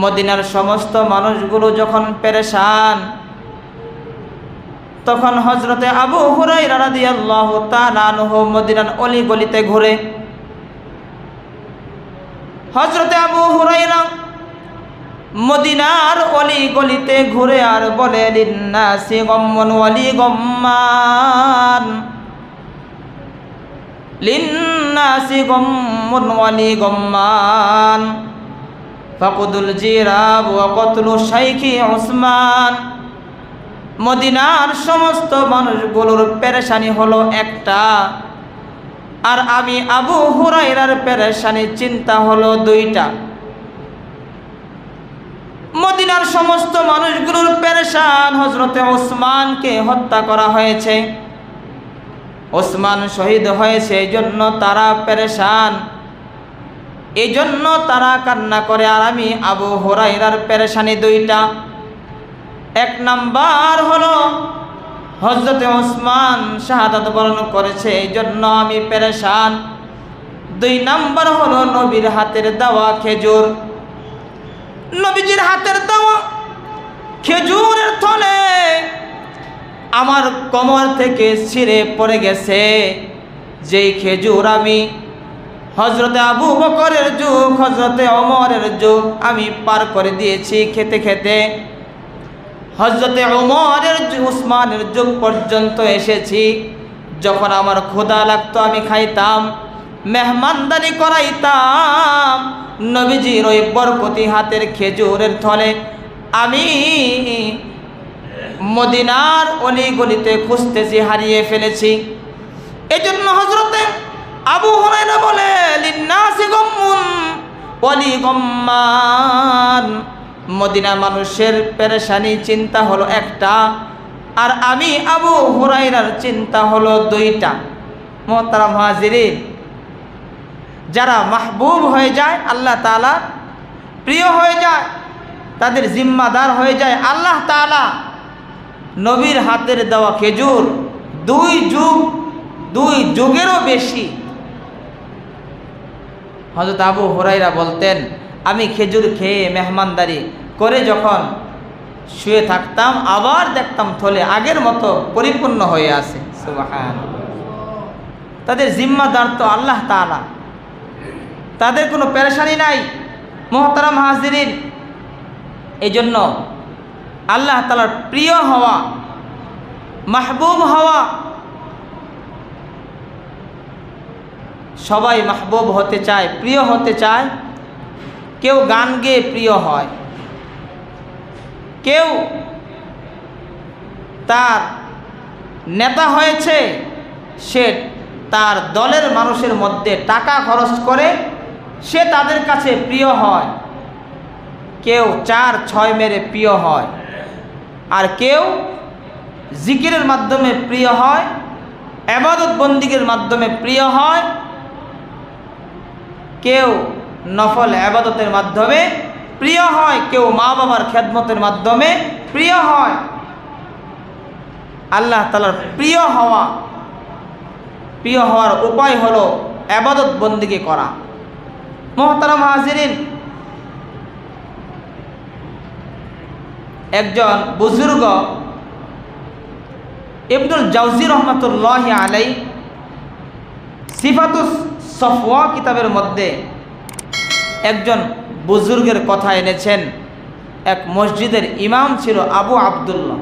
মদিনার সমস্ত মানুষগুলো যখন পেরেশান, তখন হযরতে আবু হুরায়রা রাদিয়াল্লাহু তাআলা আনহু মদিনার অলিগলিতে ঘুরে, হযরতে আবু হুরায়রা মদিনার অলিগলিতে ঘুরে আর বলে, লিন্নাসি গাম্মুন ওয়ালি গাম্মান, লিন্নাসি গাম্মুন ওয়ালি গাম্মান, ফাকুদুল জিরাব ওয়া কতলু শাইখি উসমান। মদিনার সমস্ত মানুষগুলোর পেরেশানি হলো একটা, আর আমি আবু হুরায়রার পেরেশানি চিন্তা হলো দুইটা। মদিনার সমস্ত মানুষগুলোর পেরেশান, হযরতে ওসমানকে হত্যা করা হয়েছে, ওসমান শহীদ হয়েছে, এই জন্য তারা পেরেশান, এই জন্য তারা কান্না করে। আর আমি আবু হুরায়রার পেরেশানি দুইটা, এক নাম্বার হলো হযরতে ওসমান শাহাদাত বরণ করেছে, এই জন্য আমি পেরেশান। দুই নাম্বার হলো নবীর হাতের দেওয়া খেজুর, নবীজির হাতের দেওয়া খেজুরের থলে আমার কোমর থেকে ছিঁড়ে পড়ে গেছে। যেই খেজুর আমি হযরতে আবু বকরের যুগ, হযরতে ওমরের যুগ আমি পার করে দিয়েছি খেতে খেতে, হযরতে ওমরের উসমানের যুগ পর্যন্ত এসেছি। যখন আমার ক্ষুধা লাগতো আমি খাইতাম, মেহমানদারি করাইতাম নবীজির ওই বরকতি হাতের খেজুরের থলে। আমি মদিনার অলিগলিতে খুঁজতেছি, হারিয়ে ফেলেছি। এজন্য হযরতে আবু হুরায়রা বলে, লিন্নাসি গাম্মুন ওয়ালি গাম্মান, মদিনা মানুষের পেরেশানি চিন্তা হলো একটা, আর আমি আবু হুরায়রার চিন্তা হলো দুইটা। মুহতারাম হাজিরিন, যারা মাহবুব হয়ে যায়, আল্লাহ তাআলা প্রিয় হয়ে যায়, তাদের জিম্মাদার হয়ে যায় আল্লাহ তাআলা, নবীর হাতের দেওয়া খেজুর দুই যুগেরও বেশি। হযরত আবু হুরায়রা বলতেন, আমি খেজুর খেয়ে মেহমানদারি করে যখন শুয়ে থাকতাম, আবার দেখতাম থলে আগের মতো পরিপূর্ণ হয়ে আছে। সুবহানাল্লাহ। তাদের জিম্মাদার তো আল্লাহ তাআলা, তাদের কোনো পেরেশানি নাই। মুহতারাম হাজিরিন, এই জন্য আল্লাহ তাআলার প্রিয় হওয়া, মাহবুব হওয়া, সবাই মাহবুব হতে চায়, প্রিয় হতে চায়। কেউ গান গেয়ে প্রিয় হয়, কেউ তার নেতা হয়েছে, সে তার দলের মানুষের মধ্যে টাকা খরচ করে সে তাদের কাছে প্রিয় হয়, কেউ 4-6 মেরে প্রিয় হয়, আর কেউ জিকিরের মাধ্যমে প্রিয় হয়, ইবাদত বন্দিগির মাধ্যমে প্রিয় হয়, কেউ নফল ইবাদতের মাধ্যমে প্রিয় হয়, কেউ মা বাবার খেদমতের মাধ্যমে প্রিয় হয়। আল্লাহ তাআলার প্রিয় হওয়ার উপায় হলো ইবাদত বন্দিগি করা। মুহতারাম হাজিরিন, একজন বুজুর্গ ইবনুল জাওজি রহমাতুল্লাহি আলাইহি সিফাতুস সফওয়া কিতাবের মধ্যে একজন বুজুর্গের কথা এনেছেন। এক মসজিদের ইমাম ছিল আবু আবদুল্লাহ।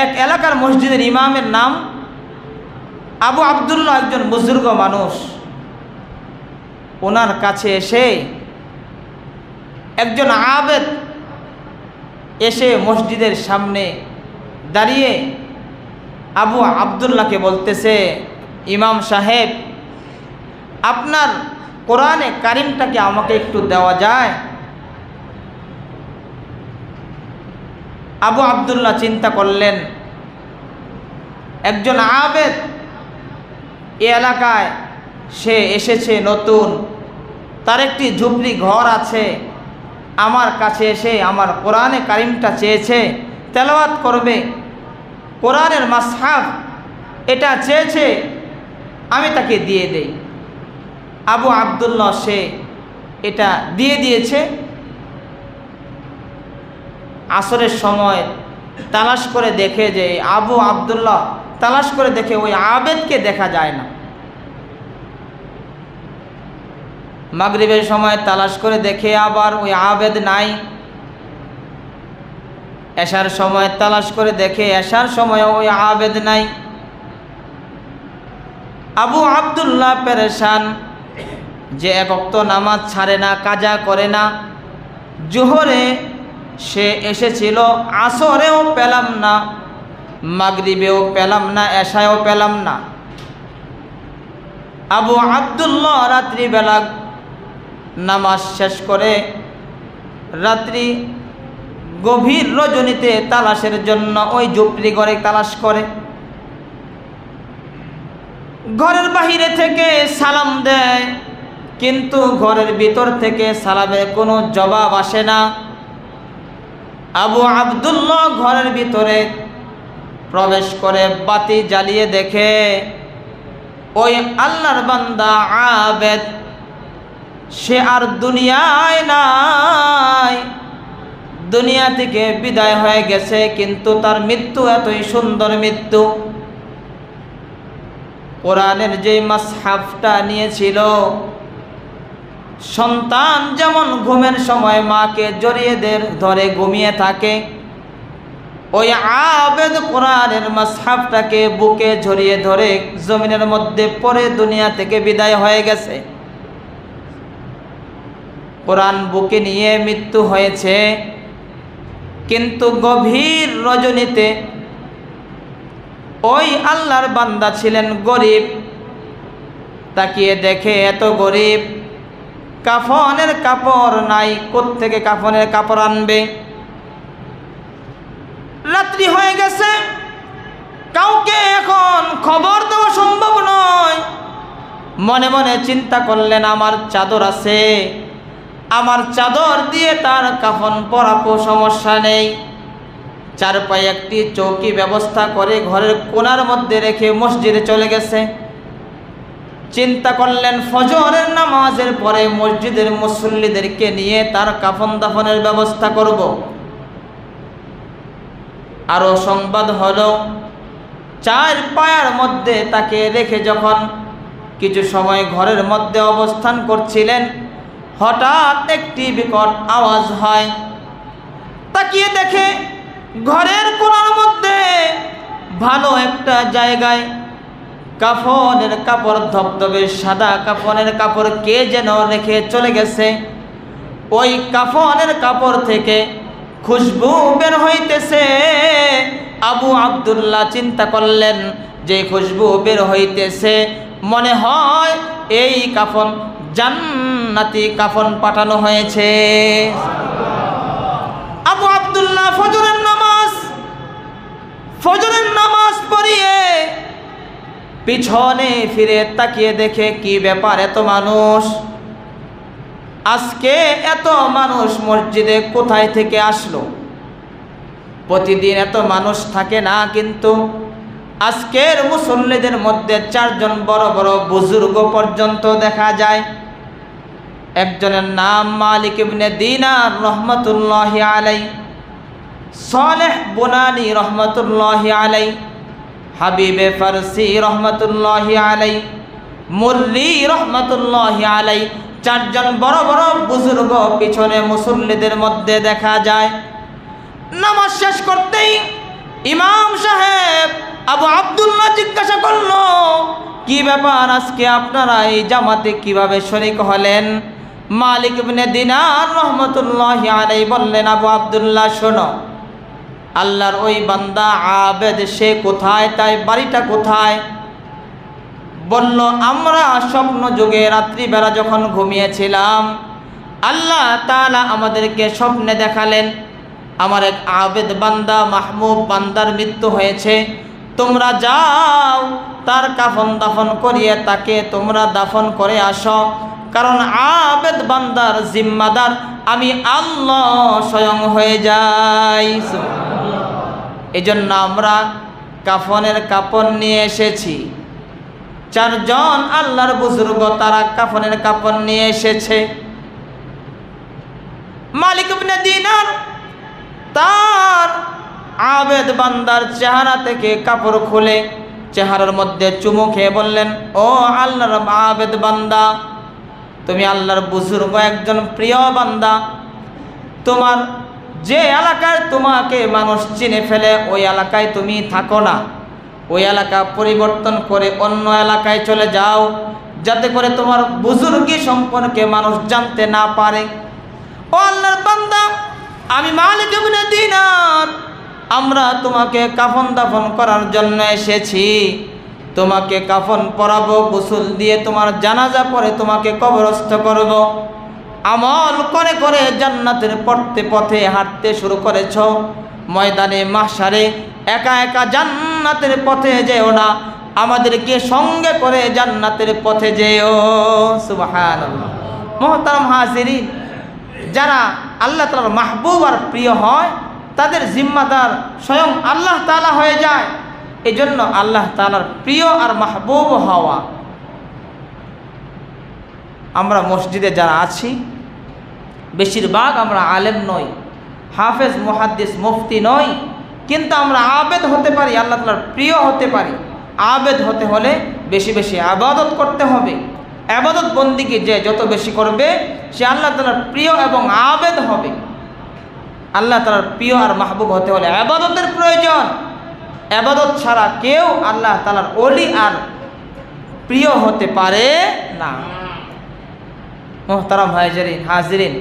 এক এলাকার মসজিদের ইমামের নাম আবু আবদুল্লাহ, একজন বুজুর্গ মানুষ। ওনার কাছে এসে একজন আবেদ এসে মসজিদের সামনে দাঁড়িয়ে আবু আবদুল্লাহকে বলতেছে, ইমাম সাহেব, আপনার কোরআনে কারিমটাকে আমাকে একটু দেওয়া যায়? আবু আবদুল্লাহ চিন্তা করলেন, একজন আবেদ এ এলাকায় সে এসেছে নতুন, তার একটি ঝুপড়ি ঘর আছে, আমার কাছে এসে আমার কোরআনে কারিমটা চেয়েছে, তেলাওয়াত করবে, কোরআনের মাসহাফ এটা চেয়েছে, আমি তাকে দিয়ে দেই। আবু আবদুল্লাহ সে এটা দিয়ে দিয়েছে। আসরের সময় তালাশ করে দেখে যে আবু আবদুল্লাহ তালাশ করে দেখে ওই আবেদকে দেখা যায় না। মাগরিবের সময় তালাশ করে দেখে আবার ওই আবেদ নাই। এশার সময় তালাশ করে দেখে এশার সময় ওই আবেদ নাই। আবু আবদুল্লাহ পেরেশান, যে এক ওয়াক্ত নামাজ ছাড়ে না, কাজা করে না। জোহরে সে এসেছিল, আসরেও পেলাম না, মাগরিবেও পেলাম না, এশায়ও পেলাম না। আবু আবদুল্লাহ রাত্রিবেলা নামাজ শেষ করে রাত্রি গভীর রজনীতে তালাশের জন্য ওই ঝুপড়ি ঘরে তালাশ করে। ঘরের বাহিরে থেকে সালাম দেয়, কিন্তু ঘরের ভিতর থেকে সালামের কোনো জবাব আসে না। আবু আবদুল্লাহ ঘরের ভিতরে প্রবেশ করে বাতি জ্বালিয়ে দেখে ওই আল্লাহর বান্দা আবেদ সে আর দুনিয়ায় নাই, দুনিয়া থেকে বিদায় হয়ে গেছে, কিন্তু তার মৃত্যু এতই সুন্দর মৃত্যু। কোরআনের যে মাসহাফটা নিয়েছিল, সন্তান যেমন ঘুমের সময় মাকে জড়িয়ে ধরে ঘুমিয়ে থাকে, ওই আবেদ কোরআনের মাসহাফটাকে বুকে জড়িয়ে ধরে জমিনের মধ্যে পড়ে দুনিয়া থেকে বিদায় হয়ে গেছে। কোরআন বুকে নিয়ে মৃত্যু হয়েছে, কিন্তু গভীর রজনীতে ওই আল্লাহর বান্দা ছিলেন গরিব। তাকিয়ে দেখে এত গরিব, কাফনের কাপড় নাই, কোত্থেকে কাফনের কাপড় আনবে? রাত্রি হয়ে গেছে, কাউকে এখন খবর দেওয়া সম্ভব নয়। মনে মনে চিন্তা করলেন, আমার চাদর আছে, আমার চাদর দিয়ে তার কাফন পরাবো, সমস্যা নেই। চারপায়ে একটি চৌকি ব্যবস্থা করে ঘরের কোণার মধ্যে রেখে মসজিদে চলে গেছে। চিন্তা করলেন, ফজরের নামাজের পরে মসজিদের মুসল্লিদেরকে নিয়ে তার কাফন দাফনের ব্যবস্থা করব। আরো সংবাদ হলো, চার পায়ার মধ্যে তাকে রেখে যখন কিছু সময় ঘরের মধ্যে অবস্থান করছিলেন, হঠাৎ একটি বিকট আওয়াজ হয়। তাকিয়ে দেখে ঘরের কোণার মধ্যে ভালো একটা জায়গায় কাফনের কাপড়, ধবধবে সাদা কাফনের কাপড় কে যেন রেখে চলে গেছে। ওই কাফনের কাপড় থেকে খুশবু বের হইতেছে। আবু আবদুল্লাহ চিন্তা করলেন, যে খুশবু বের হইতেছে মনে হয় এই কাফন জান্নাতি কাফন পাঠানো হয়েছে। আবু আবদুল্লাহ ফজরের নামাজ পড়িয়ে পিছনে ফিরে তাকিয়ে দেখে, কি ব্যাপার, এত মানুষ, আজকে এত মানুষ মসজিদে কোথায় থেকে আসলো? প্রতিদিন এত মানুষ থাকে না, কিন্তু আজকের মুসল্লিদের মধ্যে 4 জন বড় বড় বুজুর্গ পর্যন্ত দেখা যায়। একজনের নাম মালিক ইবনে দিনার রহমতুল্লাহি আলাইহি, সালেহ বুনানি রহমতুল্লাহি আলাইহি, হাবিবে ফারসি রহমতুল্লাহি আলাইহি, মুররি রহমতুল্লাহি আলাইহি, চারজন বড় বড় বুজুর্গ পিছনে মুসল্লিদের মধ্যে দেখা যায়। নামাজ শেষ করতেই ইমাম সাহেব আবু আব্দুল্লাহ জিজ্ঞাসা করলো, কি ব্যাপার, আজকে আপনারা এই জামাতে কিভাবে শরীক হলেন? মালিক ইবনে দিনার রহমতুল্লাহি আলাইহি বললেন, আবু আব্দুল্লাহ শোনো, আল্লাহর ওই বান্দা আবেদ সে কোথায়, তাই বাড়িটা কোথায়? বলল, আমরা স্বপ্ন যুগে রাত্রিবেলা যখন ঘুমিয়েছিলাম আল্লাহ তাআলা আমাদেরকে স্বপ্নে দেখালেন আমার এক আবেদ বান্দা মাহমুব বান্দার মৃত্যু হয়েছে, তোমরা যাও তার কাফন দাফন করিয়ে তাকে তোমরা দাফন করে আসো, কারণ আবেদ বান্দার জিম্মাদার আমি আল্লাহ স্বয়ং হয়ে যাই। এজন্য আমরা কাফনের কাপড় নিয়ে এসেছি। চারজন আল্লাহর বুজুর্গ তারা কাফনের কাপড় নিয়ে এসেছে। মালিক ইবনে দিনার তার আবেদ বান্দার চেহারা থেকে কাপড় খুলে চেহারার মধ্যে চুমু খেয়ে বললেন, ও আল্লাহর আবেদ বান্দা, তুমি আল্লাহর বুজুর্গ একজন প্রিয় বান্দা, তোমার যে এলাকায় তোমাকে মানুষ চিনে ফেলে ওই এলাকায় তুমি থাকো না, ওই এলাকা পরিবর্তন করে অন্য এলাকায় চলে যাও, যাতে করে তোমার বুজুর্গি সম্পর্কে মানুষ জানতে না পারে। ও আল্লাহর বান্দা, আমি মালিক ইবনে দিনার, আমরা তোমাকে কাফন দাফন করার জন্য এসেছি, তোমাকে কাফন পরাবো, গোসল দিয়ে তোমার জানাজা পরে তোমাকে কবরস্থ করব। আমল করে করে জান্নাতের পথে হাঁটতে শুরু করেছ, ময়দানে মাহশারে একা একা জান্নাতের পথে যেও না, আমাদেরকে সঙ্গে করে জান্নাতের পথে যেও। সুবহানাল্লাহ। মুহতারাম হাজিরিন, যারা আল্লাহ তাআলার মাহবুব আর প্রিয় হয় তাদের জিম্মাদার স্বয়ং আল্লাহ তাআলা হয়ে যায়। এই জন্য আল্লাহ তাআলার প্রিয় আর মাহবুব হওয়া। আমরা মসজিদে যারা আছি বেশিরভাগ আমরা আলেম নই, হাফেজ মুহাদ্দিস মুফতি নই, কিন্তু আমরা আবেদ হতে পারি, আল্লাহ তাআলার প্রিয় হতে পারি। আবেদ হতে হলে বেশি বেশি ইবাদত করতে হবে। ইবাদত বন্দিকে যে যত বেশি করবে সে আল্লাহ তাআলার প্রিয় এবং আবেদ হবে। আল্লাহ তাআলার প্রিয় আর মাহবুব হতে হলে ইবাদতের প্রয়োজন। ইবাদত ছাড়া কেউ আল্লাহ তাআলার ওলি আর প্রিয় হতে পারে না। মুহতারাম হাজিরিন,